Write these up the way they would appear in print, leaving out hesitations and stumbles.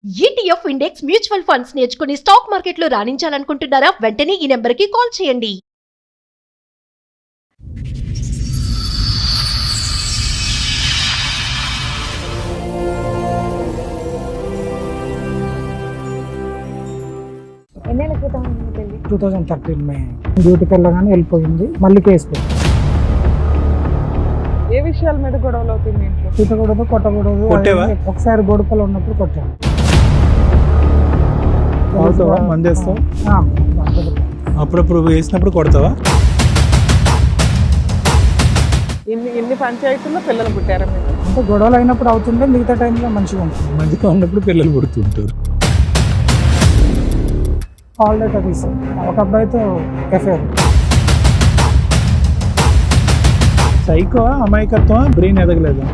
ETF index mutual funds నేర్చుకుని stock మార్కెట్లో రాణించాలనుకుంటున్నారా? వెంటనే ఈ నెంబర్కి కాల్ చేయండి. ఎన్నేళ్ల క్రితం పెళ్లి? 2013 మే డ్యూటీకి వెళ్ళగానే వెళ్ళిపోయింది. మళ్ళీ కేసు పెట్టి ఏ విషయాల మీద గొడవలు అవుతుంది ఇంట్లో? తిట్టకూడదు, కొట్టకూడదు. కొట్టేవా? ఒకసారి గొడవలు ఉన్నప్పుడు కొట్టాను. తాగుతావా? మందేస్తావా? ఆ, అప్పుడప్పుడు వేసినప్పుడు కొడతావా? ఇన్ని పంచాయతీల్లో పిల్లలు పుట్టారా మీరు? అంటే గొడవలు అయినప్పుడు అవుతుంటే మిగతా టైంలో మంచిగా ఉంటుంది. మందిగా ఉన్నప్పుడు పిల్లలు పుడుతుంటారు. హాలిడే కదీస్ ఒక అబ్బాయితో ఎఫ్ఐఆర్. సైకో, అమాయకత్వం, బ్రెయిన్ ఎదగలేదు.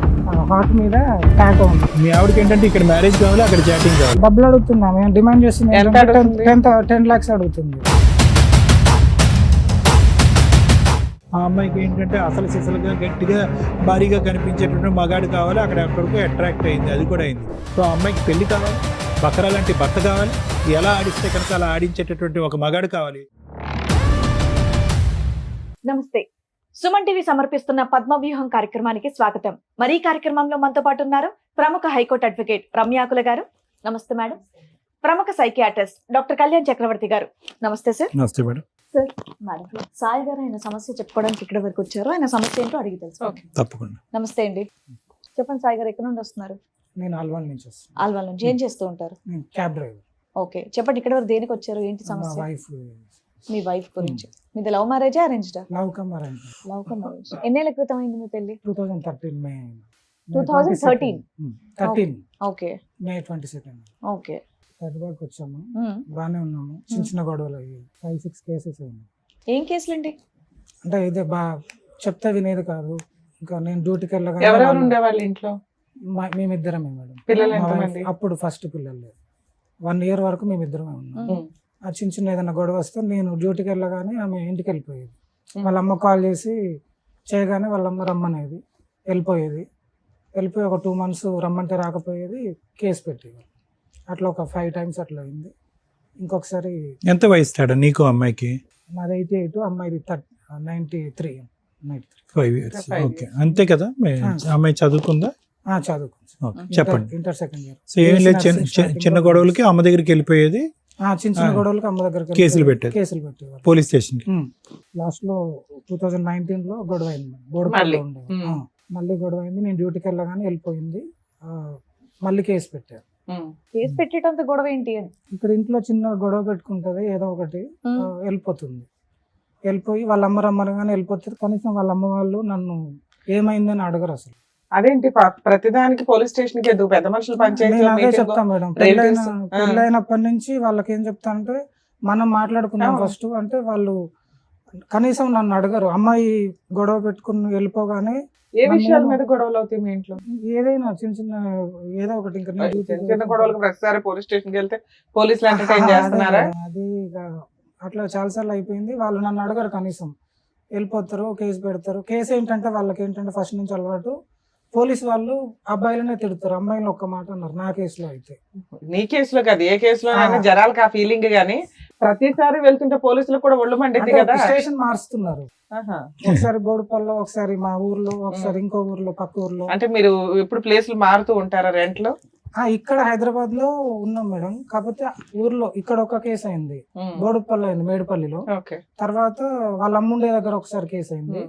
హార్ట్ మీద ట్యాక్ ఉంది. మీ ఆవిడకి ఏంటంటే ఇక్కడ మ్యారేజ్ కావాలి, అక్కడ చాటింగ్ కావాలి. డబ్బులు అడుగుతున్నా, మేము డిమాండ్ చేస్తుంది ఎంత అడుగుతుంది? 10 lakhs అడుగుతుంది. ఆ అమ్మాయికి ఏంటంటే అసలు సిసలుగా గట్టిగా భారీగా కనిపించేటటువంటి మగాడు కావాలి, అక్కడ ఎక్కడికో అట్రాక్ట్ అయింది, అది కూడా అయింది. సో ఆ అమ్మాయికి పెళ్లి కావాలి, బకరా లాంటి భర్త కావాలి, ఎలా ఆడిస్తే కనుక అలా ఆడించేటటువంటి ఒక మగాడు కావాలి. నమస్తే. సుమన్ టీవీ సమర్పిస్తున్న పద్మవ్యూహం కార్యక్రమానికి స్వాగతం. మరి ఈ కార్యక్రమంలో మనతో పాటు ఉన్నారు ప్రముఖ హైకోర్టు అడ్వకేట్ రమ్యాకుల గారు. నమస్తే మేడం. ప్రముఖ సైకియాట్రిస్ట్ డాక్టర్ కళ్యాణ్ చక్రవర్తి గారు. నమస్తే సార్. నమస్తే మేడం. సార్, మేడం సాయి గారు ఆయన సమస్య చెప్పుకోవడానికి ఇక్కడ వరకు వచ్చారు. ఆయన సమస్య ఏంటో అడిగి తెలుసు. తప్పకుండా. నమస్తే అండి. చెప్పండి సాయి గారు, ఎక్కడ నుండి వస్తున్నారు? నేను ఆల్వాల్ నుంచి వస్తాను. ఆల్వాల్ నుంచి. ఏం చేస్తూ ఉంటారు? నేను క్యాబ్ డ్రైవర్. ఓకే, చెప్పండి ఇక్కడ వరకు దేనికి వచ్చారు, ఏంటి మా సమస్య? వైఫ్ మీ వైఫ్ గురించి. మీది లవ్ మ్యారేజా, అరేంజ్డా? Love come arrange. Love come arrange. ఎన్నేళ్ల క్రితం అయింది మీ పెళ్లి? 2013 మే. 2013? 13 ఓకే మే 22 ఓకే. హైదరాబాద్కి వచ్చాము. బాగానే ఉన్నాము. చిన్న చిన్న గొడవలు అయ్యాయి. 5-6 కేసెస్ అయింది. ఏం కేసులండి? అంటే ఇదే చెప్తే వినేది కాదు. ఇంకా నేను డ్యూటీకి ఎవరెవరు వెళ్ళగా ఉండేవాళ్ళు ఇంట్లో? మేమిద్దరమే మేడం. పిల్లలు మా ఎంతమంది? wife అప్పుడు ఫస్ట్ పిల్లలు లేదు. 1 year వరకు మేమిద్దరమే ఉన్నాం. ఆ చిన్న చిన్న ఏదైనా గొడవ వస్తే నేను డ్యూటీకి వెళ్ళగానే ఆమె ఇంటికి వెళ్ళిపోయేది. వాళ్ళ అమ్మ కాల్ చేసి చేయగానే వాళ్ళ అమ్మ రమ్మనేది, వెళ్ళిపోయేది. వెళ్ళిపోయి ఒక 2 months రమ్మంటే రాకపోయేది, కేసు పెట్టేది. అట్లా ఒక 5 times అట్లా అయింది. ఇంకొకసారి ఎంత వయసు తేడా నీకు అమ్మాయికి? మాది 88, అమ్మాయిది 93. 5 years. ఓకే, అంతే కదా. అమ్మాయి చదువుకుందా? చదువుకుంది. ఓకే, చెప్పండి. Inter second year. సో ఏం లేదు, చిన్న గొడవలకి అమ్మ దగ్గరికి వెళ్ళిపోయేది, చిన్న చిన్న గొడవలకి అమ్మ దగ్గర కేసులు పెట్టేది. పోలీస్ స్టేషన్ కి. లాస్ట్ లో 2019 లో గొడవ అయింది. బోర్డుపల్లిలో ఉండేది. మళ్ళీ గొడవ అయింది. నేను డ్యూటీకి వెళ్ళగానే వెళ్ళిపోయింది. మళ్ళీ కేసు పెట్టారు. కేసు పెట్టేటంత గొడవ ఏంటి అని? ఇక్కడ ఇంట్లో చిన్న గొడవ పెట్టుకుంటది, ఏదో ఒకటి వెళ్ళిపోతుంది. వెళ్ళిపోయి వాళ్ళ అమ్మ రమ్మనగానే వెళ్ళిపోతుంది. కనీసం వాళ్ళ అమ్మ వాళ్ళు నన్ను ఏమైందని అడగరు అసలు. అదేంటి ప్రతిదానికి పోలీస్ స్టేషన్ కి ఎందుకు? పెద్ద మనుషులు నేను అదే చెప్తా మేడం. relatives, పెళ్ళైనప్పటి నుంచి వాళ్ళకి ఏం చెప్తా అంటే, మనం మాట్లాడుకుందాం ఫస్ట్ అంటే వాళ్ళు కనీసం నన్ను అడగరు. అమ్మాయి గొడవ పెట్టుకుని వెళ్ళిపోగానే ఏ విషయాల మీద గొడవలు అవుతాయి మీ ఇంట్లో? ఏదైనా చిన్న చిన్న ఏదో ఒకటి. ఇంకా నేను duty చిన్న చిన్న గొడవలకు ప్రతిసారి పోలీస్ స్టేషన్ కి వెళ్తే పోలీసులు ఎంటర్టైన్ చేస్తున్నారా? అది ఇక అట్లా చాలాసార్లు అయిపోయింది. వాళ్ళు నన్ను అడగరు, కనీసం వెళ్ళిపోతారు, కేసు పెడతారు. కేసు ఏంటంటే వాళ్ళకి ఏంటంటే ఫస్ట్ నుంచి అలవాటు, పోలీసు వాళ్ళు అబ్బాయిలనే తిడతారు, అమ్మాయిలు ఒక్క మాట అన్నారు. నా కేసులో అయితే. నీ కేసులో కాదు, ఏ కేసులో జనాలకు ఆ ఫీలింగ్ గానీ ప్రతిసారి వెళ్తుంటే పోలీసులకు కూడా ఒళ్ళు మండిద్ది కదా. స్టేషన్ మారుస్తున్నారు. ఒకసారి బోడుపల్లో, ఒకసారి మా ఊర్లో, ఒకసారి ఇంకో ఊర్లో, పక్క ఊర్లో. అంటే మీరు ఇప్పుడు ప్లేసులు మారుతూ ఉంటారా రెంట్ లో? ఇక్కడ హైదరాబాద్ లో ఉన్నాం మేడం. కాకపోతే ఊర్లో ఇక్కడ ఒక కేసు అయింది, బోడుపల్లి అయింది, మేడిపల్లిలో. తర్వాత వాళ్ళ అమ్ముండే దగ్గర ఒకసారి కేసు అయింది.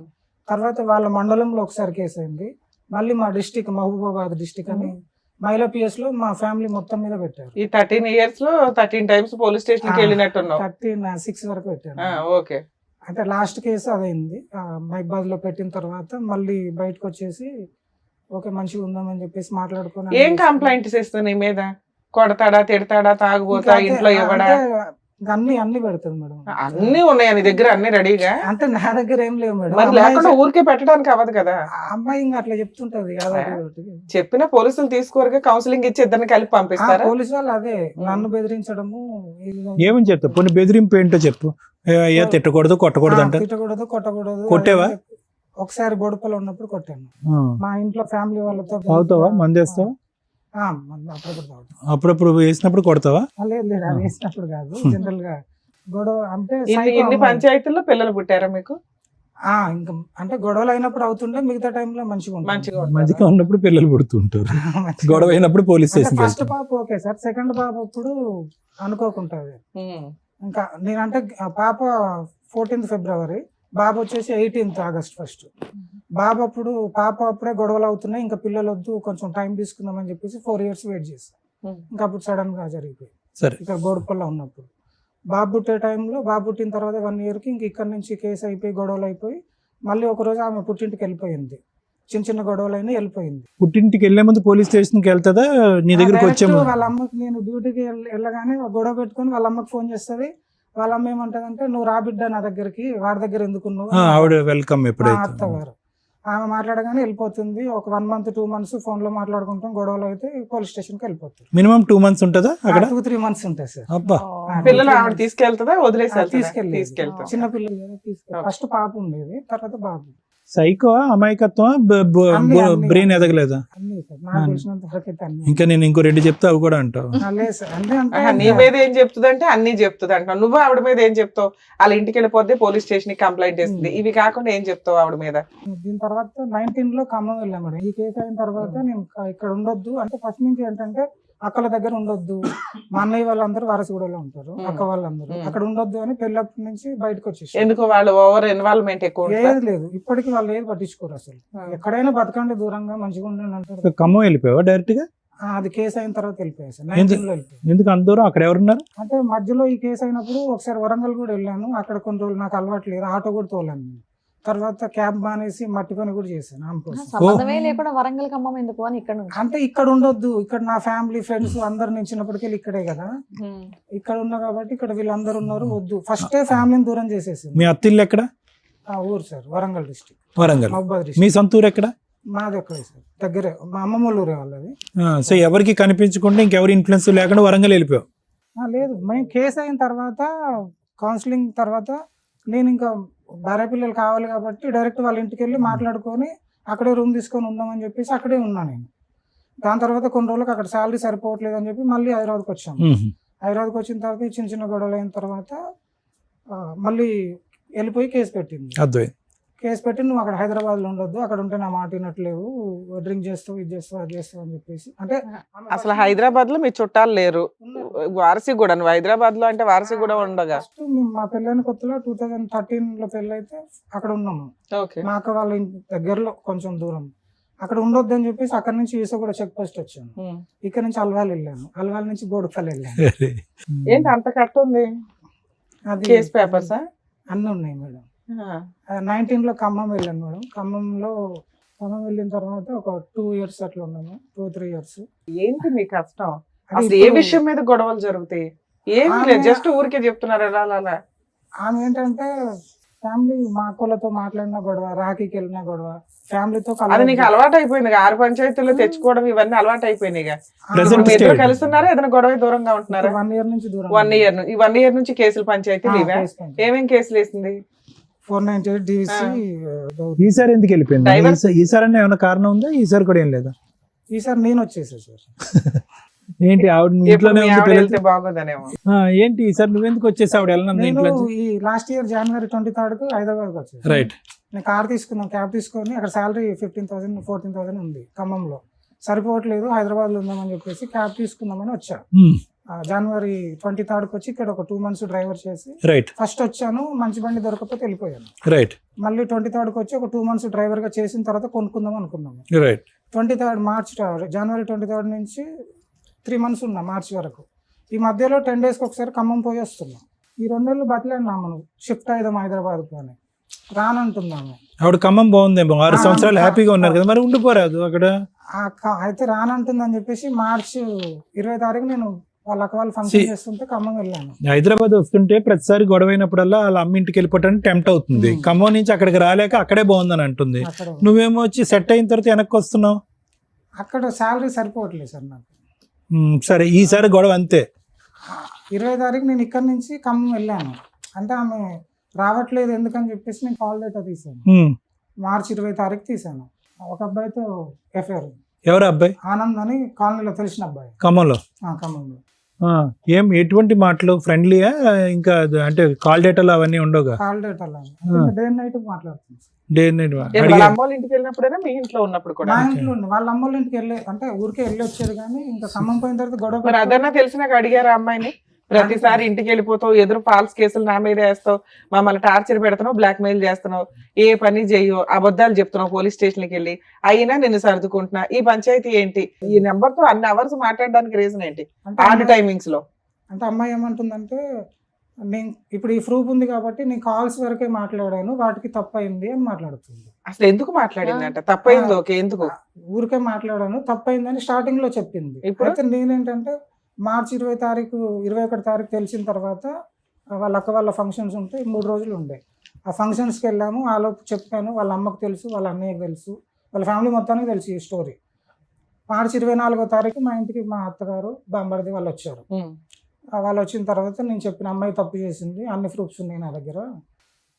తర్వాత వాళ్ళ మండలంలో ఒకసారి కేసు అయింది. మళ్ళీ మా డిస్టిక్ మహబూబాబాద్ డిస్టిక్ అని మహిళా పిఎస్ లో మా ఫ్యామిలీ మొత్తం మీద పెట్టారు. ఈ 13 years లో 13 times పోలీస్ స్టేషన్ కి వెళ్ళినట్టున్నావు. 36 వరకు పెట్టారు. ఓకే. అంటే లాస్ట్ కేసు అదైంది. మహిబాద్ లో పెట్టిన తర్వాత మళ్ళీ బయటకు వచ్చేసి ఓకే మంచిగా ఉందామని చెప్పేసి మాట్లాడుకుని. ఏం కంప్లైంట్స్ ఇస్తా నీ మీద? కొడతాడా, తిడతాడా, తాగుబోతా, ఇంట్లో ఇవ్వడా? అన్ని పెడతాడు మేడం. అన్ని ఉన్నాయా నీ దగ్గర? అన్ని రెడీగా? అంటే నా దగ్గర ఏం లేవు మేడం. మరి లేకుండా ఊరికే పెట్టడానికి అవ్వదు కదా. అమ్మాయి ఇంకా అట్లా చెప్తుంటది. చెప్పిన పోలీసులు తీసుకోరుగా, కౌన్సిలింగ్ ఇచ్చి ఇద్దరిని కలిపి పంపిస్తారా? పోలీసు వాళ్ళు అదే నన్ను బెదిరించడము. ఏమని చెప్తా? కొన్ని బెదిరింపు ఏంటో చెప్పు. అయ్యా తిట్టకూడదు, కొట్టకూడదు అంటే? తిట్టకూడదు, కొట్టకూడదు. కొట్టేవా? ఒకసారి బోడుపల్లి ఉన్నప్పుడు కొట్టాను. మా ఇంట్లో ఫ్యామిలీ వాళ్ళతో. తాగుతావా? మందేస్తావా? అప్పుడప్పుడు తాగుతాం. అప్పుడప్పుడు వేసినప్పుడు కొడతావా? లేదు లేదు, అది వేసినప్పుడు కాదు, జనరల్ గా గొడవ అంటే ఇన్ని పంచాయతీల్లో పిల్లలు పుట్టారా మీకు? ఇంకా అంటే గొడవలు అయినప్పుడు అవుతుండే, మిగతా టైంలో మంచిగా ఉంటుంది. మంచిగా ఉన్నప్పుడు పిల్లలు పుడుతుంటారు, గొడవ అయినప్పుడు పోలీస్ స్టేషన్. ఫస్ట్ పాప ఓకే సార్, సెకండ్ పాప అప్పుడు అనుకోకుంటది. ఇంకా నేనంటే పాప 14th ఫిబ్రవరి, బాబు వచ్చేసి 18th ఆగస్ట్ 1. బాబు అప్పుడు పాప అప్పుడే గొడవలు అవుతున్నాయి, ఇంకా పిల్లలు వద్దు కొంచెం టైం తీసుకుందామని చెప్పేసి 4 years వెయిట్ చేస్తాను. ఇంకా అప్పుడు సడన్ గా జరిగిపోయి సరే ఇక్కడ గోడపల్ల ఉన్నప్పుడు బాబు పుట్టే టైంలో, బాబు పుట్టిన తర్వాత 1 yearకి ఇంక ఇక్కడ నుంచి కేసు అయిపోయి గొడవలు అయిపోయి మళ్ళీ ఒక రోజు ఆమె పుట్టింటికి వెళ్ళిపోయింది. చిన్న చిన్న గొడవలు అయినా వెళ్ళిపోయింది. పుట్టింటికి వెళ్లే ముందు పోలీస్ స్టేషన్ కి వెళ్తుందా నీ దగ్గరకు వచ్చే ముందు? వాళ్ళ అమ్మకి నేను డ్యూటీకి వెళ్ళగానే గొడవ పెట్టుకుని వాళ్ళ అమ్మకి ఫోన్ చేస్తుంది. వాళ్ళ అమ్మ ఏమంటదంటే, నువ్వు రా బిడ్డ నా దగ్గరికి, వాడి దగ్గర ఎందుకున్నావు, ఆవిడ వెల్కమ్ ఎప్పుడైతే అత్తగారు ఆమె మాట్లాడగానే వెళ్ళిపోతుంది. ఒక 1 month 2 months ఫోన్ లో మాట్లాడుకుంటాం, గొడవలు అయితే పోలీస్ స్టేషన్ కి వెళ్ళిపోతారు. మినిమం 2 months ఉంటుందా అక్కడ? 2-3 months ఉంటాయి సార్. అబ్బా, పిల్లలు ఆవిడ తీసుకెళ్తుందా వదిలేసి తీసుకెళ్ళి తీసుకెళ్తా? చిన్న పిల్లలు తీసుకెళ్ళి ఫస్ట్ పాప ఉండేది, తర్వాత బాబు. సైకో అమాయకత్వం, బ్రెయిన్ ఎదగలేదా? అన్ని సార్ నాకు తెలిసినంత వరకు అయితే అన్ని. ఇంకా నేను ఇంకో 2 చెప్తే అవి కూడా అంటావు. లేదు సార్, అంటే నీ మీద ఏం చెప్తుంది అంటే అన్ని చెప్తుంది అంటున్నావు. నువ్వు ఆవిడ మీద ఏం చెప్తావు? వాళ్ళ ఇంటికి వెళ్ళిపోతే పోలీస్ స్టేషన్ కి కంప్లైంట్ ఇస్తుంది. ఇవి కాకుండా ఏం చెప్తావు ఆవిడ మీద? దీని తర్వాత 19 లో ఖమ్మం వెళ్ళాం మేడం. ఈ కేసు అయిన తర్వాత నేను ఇక్కడ ఉండొద్దు అంటే, ఫస్ట్ నుంచి ఏంటంటే అక్కల దగ్గర ఉండొద్దు, మా అన్నయ్య వాళ్ళందరూ వారసుగూడలో ఉంటారు, అక్క వాళ్ళందరూ అక్కడ ఉండొద్దు అని పెళ్ళప్పటి నుంచి బయటకు వచ్చేసి. ఎందుకు వాళ్ళు ఓవర్ ఇన్వాల్వ్మెంట్ ఎక్కువ? ఏది లేదు, ఇప్పటికి వాళ్ళు ఏది పట్టించుకోరు అసలు. ఎక్కడైనా బతకండి దూరంగా, మంచిగా ఉండండి అంటారు. ఖమ్మం వెళ్ళిపోయావా డైరెక్ట్ గా? అది కేసు అయిన తర్వాత వెళ్ళిపోయాయి సార్. 19 లో వెళ్ళిపోయాయి. ఎందుకు అంత దూరం? అక్కడ ఎవరున్నారు? అంటే మధ్యలో ఈ కేసు అయినప్పుడు ఒకసారి వరంగల్ కూడా వెళ్ళాను. అక్కడ కొన్ని రోజులు నాకు అలవాటు లేదు, ఆటో కూడా తోలాను నేను. తర్వాత క్యాబ్ మానేసి మట్టి పని కూడా చేశాను. సంబంధమే లేకుండా వరంగల్ ఖమ్మం ఎందుకు అని ఇక్కడ నుంచి. అంటే ఇక్కడ ఉండొద్దు, ఇక్కడ నా ఫ్యామిలీ ఫ్రెండ్స్ అందరు నుంచి చిన్నప్పటికెళ్ళి ఇక్కడే కదా, ఇక్కడ ఉన్నా కాబట్టి ఇక్కడ వీళ్ళందరూ ఉన్నారు, వద్దు ఫస్ట్ ఫ్యామిలీని దూరం చేసేసి. మీ అత్తిల్లు ఎక్కడ? ఊరు సార్ వరంగల్ డిస్ట్రిక్ట్, వరంగల్. మహబూబాద్ మీ డిస్ట్రిక్ట్. సొంత ఊరు ఎక్కడ? మాది ఎక్కడే సార్, దగ్గరే, మా అమ్మమ్మ ఊరే వాళ్ళది. సో ఎవరికి కనిపించకుండా, ఇంకెవరి ఇన్ఫ్లుయెన్స్ లేకుండా వరంగల్ వెళ్ళిపోయావు? లేదు, మేము కేసు అయిన తర్వాత కౌన్సిలింగ్ తర్వాత నేను ఇంకా భార్య పిల్లలు కావాలి కాబట్టి డైరెక్ట్ వాళ్ళ ఇంటికి వెళ్ళి మాట్లాడుకొని అక్కడే రూమ్ తీసుకొని ఉందామని చెప్పేసి అక్కడే ఉన్నా నేను. దాని తర్వాత కొన్ని రోజులకు అక్కడ శాలరీ సరిపోవట్లేదు అని చెప్పి మళ్ళీ హైదరాబాద్కి వచ్చాము. హైదరాబాద్కి వచ్చిన తర్వాత చిన్న చిన్న గొడవలు అయిన తర్వాత మళ్ళీ వెళ్ళిపోయి కేసు పెట్టింది. అర్థమైంది. కేసు పెట్టి నువ్వు అక్కడ హైదరాబాద్ లో ఉండొద్దు, అక్కడ ఉంటే నా మాట వినట్లేవు, డ్రింక్ చేస్తావు, ఇది చేస్తావు, అది చేస్తావు అని చెప్పేసి. అంటే అసలు హైదరాబాద్ లో మీ చుట్టాలు లేరు, వారసిగూడ. నువ్వు హైదరాబాద్ లో అంటే వారసిగూడ ఉండగా? మా పెళ్ళైన కొత్తలో 2013 లో పెళ్ళి అయితే అక్కడ ఉన్నాము. మా అక్క వాళ్ళ ఇంటి దగ్గరలో కొంచెం దూరం. అక్కడ ఉండొద్దు అని చెప్పేసి అక్కడ నుంచి ఈసగూడ చెక్ పోస్ట్ వచ్చాను. ఇక్కడ నుంచి అల్వాల్ వెళ్ళాను, అల్వాల్ నుంచి బోడుపల్లి వెళ్ళాను. ఏంటి అంత కట్టుంది? అది కేస్ పేపర్స్ అన్ని ఉన్నాయి మేడం. 19 లో ఖమ్మం వెళ్ళాను మేడం. ఖమ్మం వెళ్ళిన తర్వాత ఒక 2 years అట్లా ఉన్నాము, 2-3 years. ఏంటి మీ కష్టం? అసలు ఏ విషయం మీద గొడవలు జరుగుతాయి? ఏమి లేదు, జస్ట్ ఊరికే చెప్తున్నారు అలా. ఆమె ఏంటంటే ఫ్యామిలీ, మా అక్కలతో మాట్లాడిన గొడవ, రాఖీకి వెళ్ళిన గొడవ, ఫ్యామిలీతో. అది నీకు అలవాటు అయిపోయింది, 6 పంచాయతీల్లో తెచ్చుకోవడం ఇవన్నీ అలవాటు అయిపోయినాయి. ఇద్దరు కలుస్తున్నారా, ఏదైనా గొడవ దూరంగా ఉంటున్నారా? 1 year నుంచి దూరం. 1 year. ఈ 1 year నుంచి కేసులు పంచాయతీలు ఇవే? ఏమేం కేసులు వేసింది? 498 DVC. ఈసారి ఎందుకు వెళ్ళిపోయింది? ఈసారి అన్న ఏమైనా కారణం ఉందా? ఈసారి కూడా ఏం లేదా? ఈసారి నేను వచ్చేసా సార్. ఏంటి ఆవిడ ఇంట్లోనే వెళ్తే బాగోదనేమో. ఏంటి ఈసారి నువ్వెందుకు వచ్చేసి ఆవిడ వెళ్ళిన? ఈ last year January 23rd Hyderabad వచ్చేసి. రైట్. నేను కార్ తీసుకున్నాను, క్యాబ్ తీసుకొని. అక్కడ శాలరీ 15,000 14,000 ఉంది ఖమ్మంలో, సరిపోవట్లేదు, హైదరాబాద్ లో ఉందామని చెప్పేసి క్యాబ్ తీసుకుందామని వచ్చా. January 23rd వచ్చి ఇక్కడ ఒక 2 months డ్రైవర్ చేసి ఫస్ట్ వచ్చాను. మంచి బండి దొరకకపోతే వెళ్ళిపోయాను. రైట్. మళ్ళీ 23rd వచ్చి ఒక 2 months డ్రైవర్ గా చేసిన తర్వాత కొనుక్కుందాం అనుకున్నాము. Right. 23rd March, January 23rd నుంచి 3 months ఉన్నా మార్చి వరకు. ఈ మధ్యలో 10 days ఒకసారి ఖమ్మం పోయి వస్తున్నాం. ఈ 2 నెలలు బతలేన్నాము, నువ్వు షిఫ్ట్ అయిదాం హైదరాబాద్ అని రానంటున్నాము. ఆవిడ ఖమ్మం బాగుందేమో, 6 సంవత్సరాలు హ్యాపీగా ఉన్నారు కదా, మరి ఉండిపోరాదు అక్కడ? అయితే రానంటుందని చెప్పేసి March 20 నేను వాళ్ళ అక్క వాళ్ళు ఫంక్షన్ చేస్తుంటే ఖమ్మం వెళ్ళాను. హైదరాబాద్ వస్తుంటే ప్రతిసారి గొడవ అయినప్పుడల్లా వాళ్ళ అమ్మ ఇంటికి వెళ్ళిపోవడానికి టెంప్ట్ అవుతుంది. ఖమ్మం నుంచి అక్కడికి రాలేక అక్కడే బాగుందని అంటుంది. నువ్వేమో వచ్చి సెట్ అయిన తర్వాత వెనక్కి వస్తున్నావు. అక్కడ శాలరీ సరిపోవట్లేదు సార్ నాకు. సరే, ఈసారి గొడవ అంతే. 20 నేను ఇక్కడ నుంచి ఖమ్మం వెళ్ళాను. అంటే ఆమె రావట్లేదు ఎందుకని చెప్పేసి నేను కాల్ డేటా తీసాను. March 20 తీసాను. ఒక అబ్బాయితో ఎఫ్ఐఆర్ ఎవరు అబ్బాయి? ఆనంద్ అని కాలనీలో తెలిసిన అబ్బాయి. ఖమ్మంలో. ఖమ్మంలో. ఏం ఎటువంటి మాటలు? ఫ్రెండ్లీయా? ఇంకా అంటే కాల్ డేటాలు అవన్నీ ఉండవుగా? కాల్ డేట్ అలా డే నైట్ మాట్లాడుతుంది. డే నైట్ వాళ్ళ అమ్మ వాళ్ళ ఇంటికి వెళ్ళినప్పుడైనా మీ ఇంట్లో ఉన్నప్పుడు కూడా? మా ఇంట్లో ఉండి వాళ్ళ అమ్మ వాళ్ళ ఇంటికి వెళ్ళే అంటే ఊరికే వెళ్ళి వచ్చేది, కానీ ఇంకా ఖమ్మం పోయిన తర్వాత గొడవ మరి అదన్నా తెలిసినాక అడిగారా అమ్మాయిని? ప్రతిసారి ఇంటికి వెళ్ళిపోతావు, ఎదురు ఫాల్స్ కేసులు నా మీద వేస్తావు, మమ్మల్ని టార్చర్ పెడుతున్నావు, బ్లాక్ మెయిల్ చేస్తున్నావు, ఏ పని చెయ్యో, అబద్ధాలు చెప్తున్నావు పోలీస్ స్టేషన్కి వెళ్ళి, అయినా నిన్ను సర్దుకుంటున్నా, ఈ పంచాయతీ ఏంటి? ఈ నెంబర్ తో అన్ని అవర్స్ మాట్లాడడానికి రీజన్ ఏంటి? ఆడ్ టైమింగ్స్ లో అంటే అమ్మాయి ఏమంటుందంటే, నేను ఇప్పుడు ఈ ప్రూఫ్ ఉంది కాబట్టి నేను కాల్స్ వరకే మాట్లాడాను, వాటికి తప్పైంది అని మాట్లాడుతుంది. అసలు ఎందుకు మాట్లాడిందంట? తప్పైంది ఓకే, ఎందుకు? ఊరికే మాట్లాడాను, తప్పైందని స్టార్టింగ్ లో చెప్పింది. ఇప్పుడు అయితే నేనేంటంటే మార్చి 21 తారీఖు తెలిసిన తర్వాత వాళ్ళ అక్క వాళ్ళ ఫంక్షన్స్ ఉంటే 3 రోజులు ఉండే. ఆ ఫంక్షన్స్కి వెళ్ళాము, ఆలోపు చెప్పాను, వాళ్ళ అమ్మకు తెలుసు, వాళ్ళ అన్నయ్యకి తెలుసు, వాళ్ళ ఫ్యామిలీ మొత్తానికి తెలుసు ఈ స్టోరీ. మార్చి 24వ తారీఖు మా ఇంటికి మా అత్తగారు బాంబర్ది వాళ్ళు వచ్చారు. వాళ్ళు వచ్చిన తర్వాత నేను చెప్పిన అమ్మాయి తప్పు చేసింది, అన్ని ప్రూఫ్స్ ఉన్నాయి నా దగ్గర,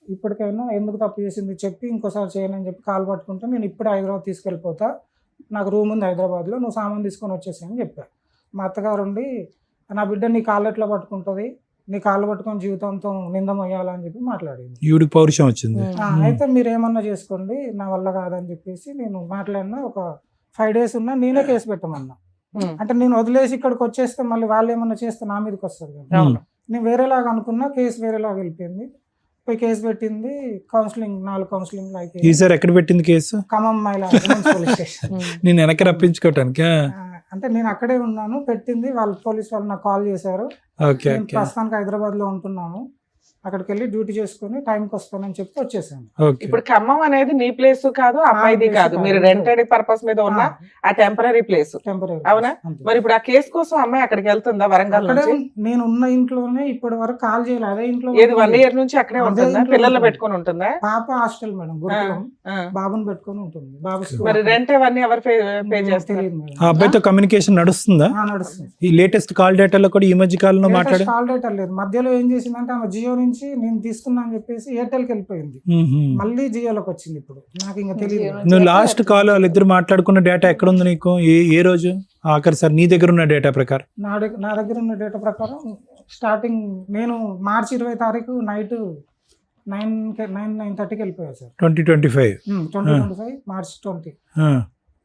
ఇప్పటికైనా ఎందుకు తప్పు చేసింది చెప్పి ఇంకోసారి చేయనని చెప్పి కాలు పట్టుకుంటే నేను ఇప్పుడే హైదరాబాద్ తీసుకెళ్ళిపోతా, నాకు రూమ్ ఉంది హైదరాబాద్లో, నువ్వు సామాన్ తీసుకొని వచ్చేసాయని చెప్పాను. మా అత్తగారు ఉండి, నా బిడ్డ నీ కాళ్ళు ఎట్లా పట్టుకుంటుంది, నీ కాళ్ళు పట్టుకొని జీవితంతో నిందమయ్యాలని చెప్పి మాట్లాడింది. ఈవిడికి పౌరుషం వచ్చింది. అయితే మీరు ఏమన్నా చేసుకోండి, నా వల్ల కాదని చెప్పేసి నేను మాట్లాడినా. ఒక 5 days ఉన్నా నేనే కేసు పెట్టమన్నా. అంటే నేను వదిలేసి ఇక్కడికి వచ్చేస్తే మళ్ళీ వాళ్ళు ఏమన్నా చేస్తే నా మీదకి వస్తుంది కదా. నేను వేరేలాగా అనుకున్నా, కేసు వేరేలాగా వెళ్ళిపోయింది. పోయి కేసు పెట్టింది, కౌన్సిలింగ్ 4 కౌన్సిలింగ్ అయితే. ఈసారి ఎక్కడ పెట్టింది కేసు? ఖమ్మం మహిళా పోలీస్ స్టేషన్. నేను వెనక్కి రప్పించుకోవటానికి. అంటే నేను అక్కడే ఉన్నాను, పెట్టింది. వాళ్ళు పోలీస్ వాళ్ళు నాకు కాల్ చేశారు. నేను ప్రస్తుతానికి హైదరాబాద్ లో ఉంటున్నాను, అక్కడికి వెళ్ళి డ్యూటీ చేసుకుని టైంకి వస్తానని చెప్పి వచ్చేసాను. ఇప్పుడు ఖమ్మం అనేది నీ ప్లేస్ కాదు, అమ్మాయిది కాదు, మీరు రెంటెడ్ పర్పస్ మీద ఉన్న ఆ టెంపరీ ప్లేస్. అవునా? మరి ఇప్పుడు ఆ కేసు కోసం అమ్మాయి అక్కడికి వెళ్తుందా వరంగల్ నుంచి? నేను ఉన్న ఇంట్లోనే ఇప్పటి వరకు కాల్ చేయలేదు. అదే ఇంట్లో ఏది 1 year నుంచి అక్కడే ఉంటుందా? పిల్లలు పెట్టుకుని ఉంటుందా? పాప హాస్టల్ మేడం, గురుకులం, బాబుని పెట్టుకుని ఉంటుంది. బాబు మరి రెంట్ అవన్నీ ఎవరు పే చేస్తారు? ఆ అబ్బాయితో కమ్యూనికేషన్ నడుస్తుందా? నడుస్తుంది. ఈ లేటెస్ట్ కాల్ డేటాలో కూడా ఈ మధ్య కాలంలో మాట్లాడే కాల్ డేటా లేదు. మధ్యలో ఏం చేసిందంటే ఆమె జియో నుంచి నేను తీసుకున్నా అని చెప్పేసి ఎయిర్టెల్కి వెళ్ళిపోయింది, మళ్ళీ జియోలోకి వచ్చింది. ఇప్పుడు నాకు ఇంకా తెలియదు. నువ్వు లాస్ట్ కాల్ వాళ్ళిద్దరు మాట్లాడుకున్న డేటా ఎక్కడ ఉంది నీకు? ఏ రోజు ఆఖరి సార్ నీ దగ్గర ఉన్న డేటా ప్రకారం? నా దగ్గర ఉన్న డేటా ప్రకారం స్టార్టింగ్ నేను మార్చి 20 తారీఖు నైట్ 9:30కి వెళ్ళిపోయా సార్. 2025 మార్చి 20.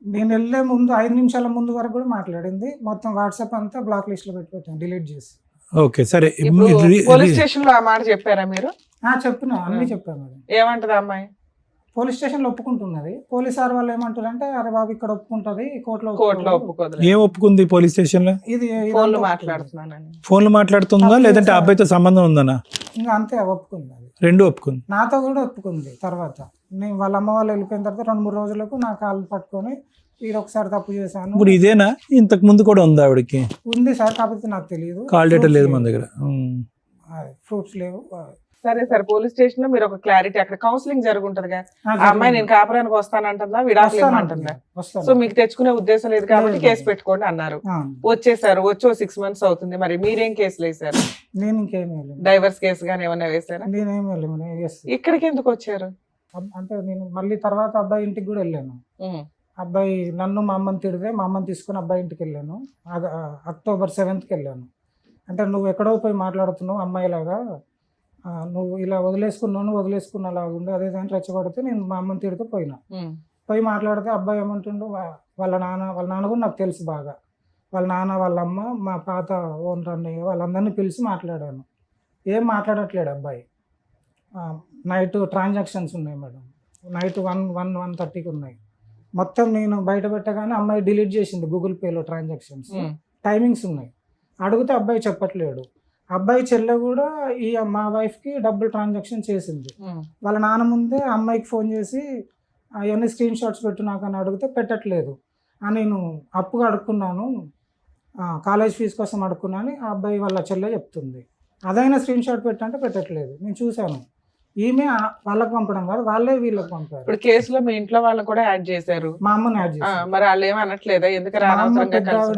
నేను వెళ్ళే ముందు 5 నిమిషాల ముందు వరకు కూడా మాట్లాడింది. మొత్తం వాట్సాప్ అంతా బ్లాక్ లిస్ట్ లో పెట్టాను, డిలీట్ చేసి. ఓకే సరే. పోలీస్ స్టేషన్ లో ఆ మాట చెప్పారా మీరు? చెప్పినా, అన్ని చెప్పాను మేడం. ఏమంటది అమ్మాయి? పోలీస్ స్టేషన్ లో ఒప్పుకుంటున్నది. పోలీస్ సార్ వాళ్ళు ఏమంటారు అంటే, అరే బాబు ఇక్కడ ఒప్పుకుంటది, కోర్టులో ఒప్పుకోదు. ఏం ఒప్పుకుంది పోలీస్ స్టేషన్ లో? ఇది ఫోన్లు మాట్లాడుతున్నానని. ఫోన్లు మాట్లాడుతుందా లేదంటే అబ్బాయితో సంబంధం ఉందనా? ఇంకా అంతే, ఒప్పుకుంది. అది 2 ఒప్పుకుంది. నాతో కూడా ఒప్పుకుంది. తర్వాత నేను వాళ్ళ అమ్మ వాళ్ళు వెళ్ళిపోయిన తర్వాత 2-3 రోజులకు నా కాళ్ళు పట్టుకొని, ఇది ఒకసారి తప్పు చేశాను. ఇప్పుడు ఇదేనా? ఇంతకు ముందు కూడా ఉంది ఆవిడకి? ఉంది సార్, కాకపోతే నాకు తెలియదు. కాల్ డేటా లేదు మన దగ్గర, ప్రూఫ్స్ లేవు. సరే సార్, పోలీస్ స్టేషన్ లో మీరు ఒక క్లారిటీ, అక్కడ కౌన్సిలింగ్ జరుగుంటదిగా, ఆ అమ్మాయి నేను కాపురానికి వస్తానంటుందా, విడాకులు ఇవ్వమంటుందా? సో మీకు తెచ్చుకునే ఉద్దేశం లేదు కాబట్టి కేసు పెట్టుకోండి అన్నారు. వచ్చేసారు, వచ్చి 6 months అవుతుంది. మరి మీరేం కేసులు వేసారు? నేను ఇంకేమీ డైవర్స్ కేసు గానీ ఏమన్నా వేసారా? నేనేమి ఇక్కడికి ఎందుకు వచ్చారు? అంటే నేను మళ్ళీ తర్వాత అబ్బాయి ఇంటికి కూడా వెళ్ళాను. అబ్బాయి నన్ను మా అమ్మని తిడితే మా అమ్మని తీసుకుని అబ్బాయి ఇంటికి వెళ్ళాను. October 7th వెళ్ళాను. అంటే నువ్వు ఎక్కడో పోయి మాట్లాడుతున్నావు అమ్మాయిలాగా, నువ్వు ఇలా వదిలేసుకున్నలాగా ఉండి అదే దాన్ని రెచ్చగొడితే నేను మా అమ్మని తిడితే పోయి మాట్లాడితే అబ్బాయి ఏమంటుండో, వాళ్ళ నాన్న కూడా నాకు తెలుసు బాగా. వాళ్ళ నాన్న, వాళ్ళ అమ్మ, మా పాత ఓనర్ అన్నయ్య వాళ్ళందరినీ పిలిచి మాట్లాడాను. ఏం మాట్లాడట్లేడు అబ్బాయి. నైట్ ట్రాన్సాక్షన్స్ ఉన్నాయి మేడం, నైట్ 1:30కి ఉన్నాయి. మొత్తం నేను బయట పెట్టగానే అమ్మాయి డిలీట్ చేసింది గూగుల్ పేలో ట్రాన్సాక్షన్స్. టైమింగ్స్ ఉన్నాయి. అడిగితే అబ్బాయి చెప్పట్లేడు. అబ్బాయి చెల్లె కూడా మా వైఫ్కి డబ్బులు ట్రాన్సాక్షన్ చేసింది. వాళ్ళ నాన్న ముందే అమ్మాయికి ఫోన్ చేసి అవన్నీ స్క్రీన్ షాట్స్ పెట్టు నాకు అని అడిగితే పెట్టట్లేదు. నేను అప్పుగా అడుక్కున్నాను, కాలేజ్ ఫీజు కోసం అడుక్కున్నాను ఆ అబ్బాయి వాళ్ళ చెల్లె చెప్తుంది. అదైనా స్క్రీన్ షాట్ పెట్టంటే పెట్టట్లేదు. నేను చూశాను. ఈమె వాళ్ళకి పంపడం కాదు, వాళ్ళే వీళ్ళకి పంపారు. ఇప్పుడు కేసులో మీ ఇంట్లో వాళ్ళని కూడా యాడ్ చేశారు, మా అమ్మని యాడ్ చేశారు. మరి వాళ్ళు ఏమనట్లేదా? ఎందుకంటే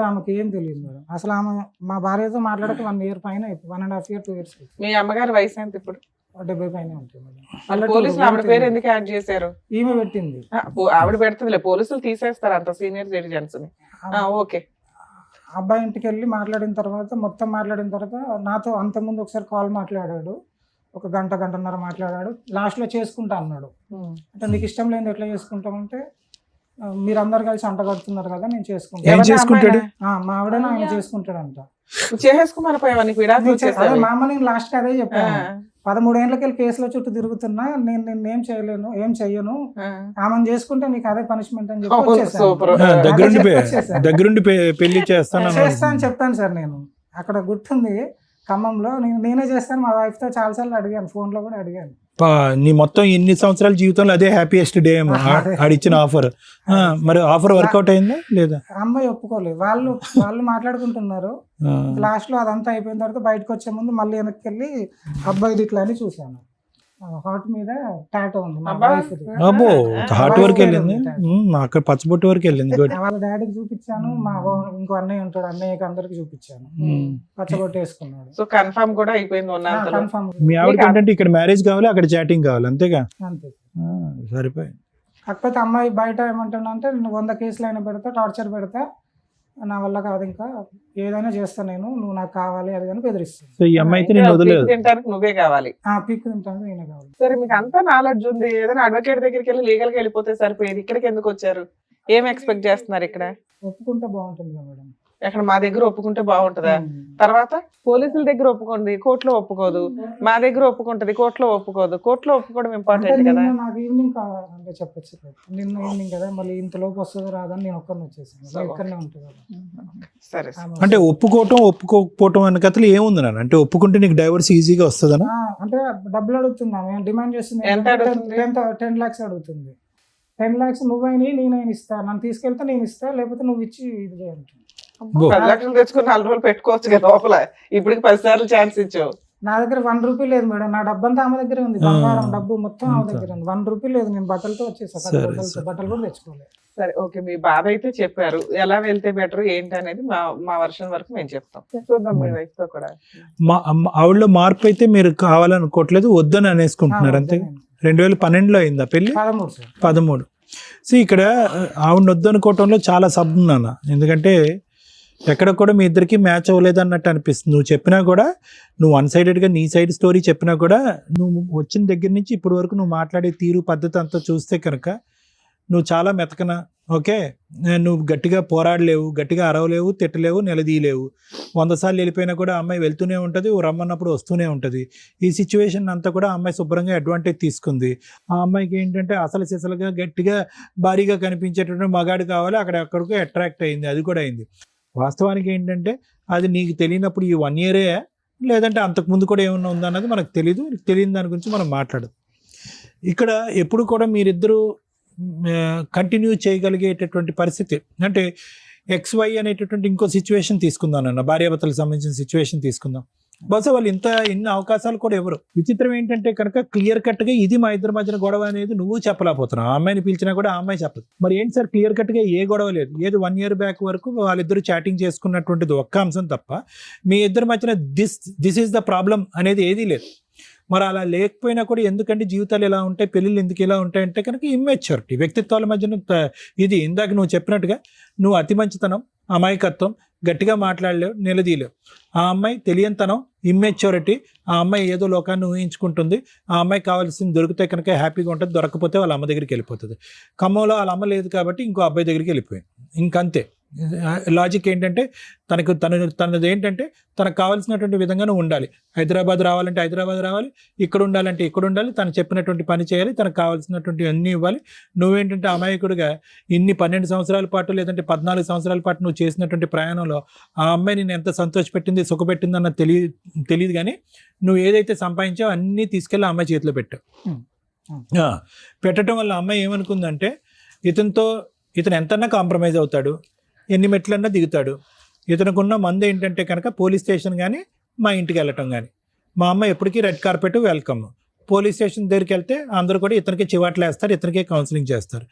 ఆమెకి ఏం తెలియదు మేడం. అసలు ఆమె మా భార్యతో మాట్లాడక 1 year పైన, 1.5 years 2 years. మీ అమ్మగారి వయసు ఎంత ఇప్పుడు? 70 పైన ఉంటాయి మేడం. మరి పోలీసులు ఆవిడ పేరు ఎందుకు యాడ్ చేశారు? ఈమె పెట్టింది. ఆవిడ పెడుతుందిలే, పోలీసులు తీసేస్తారు అంత సీనియర్ సిటిజన్స్ ని. ఓకే. అబ్బాయి ఇంటికి వెళ్ళి మాట్లాడిన తర్వాత మాట్లాడిన తర్వాత నాతో అంతకుముందు ఒకసారి కాల్ మాట్లాడాడు, ఒక గంటన్నర మాట్లాడాడు. లాస్ట్లో చేసుకుంటా అన్నాడు. అంటే నీకు ఇష్టం లేని ఎట్లా చేసుకుంటామంటే మీరు అందరు కలిసి అంటగడుతున్నారు కదా, నేను ఏం చేసుకుంటాను. చేసుకుంటాడు? మా ఆవిడనే ఆయన చేసుకుంటాడంట. చేసేసుకోమని పోయావా? నీకు విడాకులు వచ్చేసాయి? మా అమ్మ నేను లాస్ట్ అదే చెప్పాను. 13 ఏళ్ళకి వెళ్ళి కేసుల చుట్టూ తిరుగుతున్నా, నేను ఏం చేయలేను, ఏం చెయ్యను, ఆమెను చేసుకుంటే నీకు అదే పనిష్మెంట్ అని చెప్పి వచ్చేసాను. సూపర్. దగ్గరుండి పెళ్లి చేస్తాను చేస్తా అని చెప్పాను సార్. నేను అక్కడ గుర్తుంది ఖమ్మంలో, నేనే చేస్తాను. మా వైఫ్ తో చాలా సార్లు అడిగాను, ఫోన్ లో కూడా అడిగాను. నీ మొత్తం ఎన్ని సంవత్సరాల జీవితంలో అదే హ్యాపీయెస్ట్ డే ఏమో ఆడిచ్చిన ఆఫర్. మరి ఆఫర్ వర్కౌట్ అయిందా లేదా? అమ్మాయి ఒప్పుకోలేదు. వాళ్ళు మాట్లాడుకుంటున్నారు. లాస్ట్ లో అదంతా అయిపోయిన తర్వాత బయటకు వచ్చే ముందు మళ్ళీ వెనక్కి వెళ్ళి అబ్బాయిది ఇట్లా అని చూసాను. హార్ట్ మీద టాటో ఉంది. అబ్బో, హార్ట్ వరకు వెళ్ళింది. అక్కడ పచ్చబొట్టు వరకు వెళ్ళింది. వాళ్ళ డాడీకి చూపించాను, మా ఇంకో అన్నయ్య ఉంటాడు, అన్నయ్యకి అందరికి చూపించాను. పచ్చబొట్టు వేసుకున్నాడు. సో కన్ఫర్మ్ కూడా అయిపోయింది. కన్ఫర్మ్. మీ ఆవిడకి ఏంటంటే ఇక్కడ మ్యారేజ్ కావాలి, అక్కడ చాటింగ్ కావాలి, అంతేగా? అంతే. సరిపోయి. కాకపోతే అమ్మాయి బయట ఏమంటున్నా అంటే, నేను 100 కేసులు అయినా పెడతా, టార్చర్ పెడతా, నా వల్ల కాదు, ఇంకా ఏదైనా చేస్తాను నేను, నువ్వు నాకు కావాలి అది అని బెదిరిస్తాను. సో ఈ అమ్మాయి అయితే నేను వదిలేదు. తింటానికి నువ్వే కావాలి. పీక్ తింటాను నేనే కావాలి. సరే, మీకు అంతా నాలెడ్జ్ ఉంది, ఏదైనా అడ్వకేట్ దగ్గరికి వెళ్ళి లీగల్ గా వెళ్ళిపోతే సరిపోయేది. ఇక్కడికి ఎందుకు వచ్చారు? ఏం ఎక్స్పెక్ట్ చేస్తున్నారు ఇక్కడ? ఒప్పుకుంటే బాగుంటుంది కదా మేడం. ఎక్కడ మా దగ్గర ఒప్పుకుంటే బాగుంటుందా? తర్వాత పోలీసుల దగ్గర ఒప్పుకోండి, కోర్టులో ఒప్పుకోదు. మా దగ్గర ఒప్పుకుంటది, కోర్టులో ఒప్పుకోదు. కోర్టులో ఒప్పుకోవడం ఇంపార్టెంట్ కదా. నాకు ఈవినింగ్ అంటే చెప్పచ్చు, నిన్న ఈవినింగ్ కదా, మళ్ళీ ఇంతలోపు వస్తుందో రాదని నేను ఒక్కరిని వచ్చేసాను. ఇక్కడనే ఉంటుంది. సరే. అంటే ఒప్పుకోకపోవటం అనే కథలు ఏముంది నాన్న? అంటే ఒప్పుకుంటే నీకు డైవర్స్ ఈజీగా వస్తుందనా? అంటే డబ్బులు అడుగుతుందా, డిమాండ్ చేస్తుంది. ఎంత అడుగుతుంది? 10 lakhs అడుగుతుంది. 10 lakhs నువ్వైనా నేనైనా ఇస్తా, నన్ను తీసుకెళ్తే నేను ఇస్తా, లేకపోతే నువ్వు ఇచ్చి ఇది చేయండి. 10 లక్షలు తెచ్చుకుని 4 రోజులు పెట్టుకోవచ్చు కదా లోపల. ఇప్పటికి 10 సార్లు ఛాన్స్ ఇచ్చావు. నా దగ్గర 1 రూపీ లేదు మేడం. నా డబ్బంతా ఆమె దగ్గర ఉంది. బంగారం డబ్బు మొత్తం ఆమె దగ్గర ఉంది. 1 రూపీ లేదు. నేను బట్టలతో వచ్చేసాను. బట్టలు కూడా తెచ్చుకోలేదు. సరే, ఓకే. మీ బాధ అయితే చెప్పారు. ఎలా వెళ్తే బెటర్ ఏంటి అనేది మా వర్షన్ వరకు మేము చెప్తాం. చూద్దాం మీ వైఫ్ తో కూడా. ఆవిడలో మార్పు అయితే మీరు కావాలనుకోవట్లేదు, వద్దని అనేసుకుంటున్నారు అంతే. 2012లో అయిందా పెళ్లి? 13. సో ఇక్కడ ఆవిడ వద్దనుకోవటంలో చాలా సబ్ నాన్న. ఎందుకంటే ఎక్కడ కూడా మీ ఇద్దరికి మ్యాచ్ అవ్వలేదు అన్నట్టు అనిపిస్తుంది. నువ్వు చెప్పినా కూడా, నువ్వు 1 sidedగా నీ సైడ్ స్టోరీ చెప్పినా కూడా, నువ్వు వచ్చిన దగ్గర నుంచి ఇప్పటి వరకు నువ్వు మాట్లాడే తీరు పద్ధతి అంతా చూస్తే కనుక నువ్వు చాలా మెతకన. ఓకే, నువ్వు గట్టిగా పోరాడలేవు, గట్టిగా అరవలేవు, తిట్టలేవు, నిలదీయలేవు. 100 సార్లు వెళ్ళిపోయినా కూడా అమ్మాయి వెళ్తూనే ఉంటుంది, రమ్మన్నప్పుడు వస్తూనే ఉంటుంది. ఈ సిచ్యువేషన్ అంతా కూడా అమ్మాయి శుభ్రంగా అడ్వాంటేజ్ తీసుకుంది. ఆ అమ్మాయికి ఏంటంటే అసలు సిసలుగా గట్టిగా భారీగా కనిపించేటటువంటి మగాడు కావాలి, అక్కడికి అట్రాక్ట్ అయింది. అది కూడా అయింది. వాస్తవానికి ఏంటంటే అది నీకు తెలియనప్పుడు ఈ 1 year లేదంటే అంతకుముందు కూడా ఏమన్నా ఉందన్నది మనకు తెలియదు. తెలియని దాని గురించి మనం మాట్లాడదు. ఇక్కడ ఎప్పుడు కూడా మీరిద్దరూ కంటిన్యూ చేయగలిగేటటువంటి పరిస్థితి అంటే XY అనేటటువంటి ఇంకో సిచ్యువేషన్ తీసుకుందాం అన్న, భార్యాభర్తలకు సంబంధించిన సిచ్యువేషన్ తీసుకుందాం. బహుశా వాళ్ళు ఇన్ని అవకాశాలు కూడా ఎవరు. విచిత్రం ఏంటంటే కనుక క్లియర్ కట్గా ఇది మా ఇద్దరి మధ్యన గొడవ అనేది నువ్వు చెప్పలేకపోతున్నావు. ఆ అమ్మాయిని పిలిచినా కూడా ఆ అమ్మాయి చెప్పదు. మరి ఏంటి సార్, క్లియర్ కట్గా ఏ గొడవ లేదు. ఏది 1 year బ్యాక్ వరకు వాళ్ళిద్దరు చాటింగ్ చేసుకున్నటువంటిది ఒక్క అంశం తప్ప మీ ఇద్దరి మధ్యన దిస్ ఈస్ ద ప్రాబ్లం అనేది ఏదీ లేదు. మరి అలా లేకపోయినా కూడా ఎందుకంటే జీవితాలు ఎలా ఉంటాయి, పెళ్ళిళ్ళు ఎందుకు ఇలా ఉంటాయంటే కనుక ఇమ్మెచ్యూరిటీ, వ్యక్తిత్వాల మధ్యన ఇది ఇందాక నువ్వు చెప్పినట్టుగా నువ్వు అతి మంచితనం, అమాయకత్వం, గట్టిగా మాట్లాడలేవు, నిలదీయలేవు. ఆ అమ్మాయి తెలియనితనం, ఇమ్మెచ్యూరిటీ. ఆ అమ్మాయి ఏదో లోకాన్ని ఊహించుకుంటుంది. ఆ అమ్మాయి కావాల్సింది దొరికితే కనుక హ్యాపీగా ఉంటుంది, దొరకపోతే వాళ్ళ అమ్మ దగ్గరికి వెళ్ళిపోతుంది. ఖమ్మంలో వాళ్ళ అమ్మ లేదు కాబట్టి ఇంకో అబ్బాయి దగ్గరికి వెళ్ళిపోయింది. ఇంకంతే. లాజిక్ ఏంటంటే తనది ఏంటంటే తనకు కావాల్సినటువంటి విధంగా నువ్వు ఉండాలి. హైదరాబాద్ రావాలంటే హైదరాబాద్ రావాలి, ఇక్కడ ఉండాలంటే ఇక్కడ ఉండాలి, తను చెప్పినటువంటి పని చేయాలి, తనకు కావాల్సినటువంటి అన్నీ ఇవ్వాలి. నువ్వేంటంటే అమాయకుడిగా ఇన్ని 12 సంవత్సరాల పాటు లేదంటే 14 సంవత్సరాల పాటు నువ్వు చేసినటువంటి ప్రయాణంలో ఆ అమ్మాయి నేను ఎంత సంతోషపెట్టింది, సుఖపెట్టింది అన్న తెలియదు. కానీ నువ్వు ఏదైతే సంపాదించావో అన్నీ తీసుకెళ్ళి ఆ అమ్మాయి చేతిలో పెట్టావు. పెట్టడం వల్ల అమ్మాయి ఏమనుకుందంటే ఇతను ఎంతన్నా కాంప్రమైజ్ అవుతాడు, ఎన్ని మెట్లన్నా దిగుతాడు. ఇతనుకున్న మంది ఏంటంటే కనుక పోలీస్ స్టేషన్ కానీ మా ఇంటికి వెళ్ళటం కానీ. మా అమ్మ ఎప్పటికీ red carpet welcome. Police station దగ్గరికి వెళ్తే అందరూ కూడా ఇతనికి చివాట్లు వేస్తారు, ఇతనికే కౌన్సిలింగ్ చేస్తారు.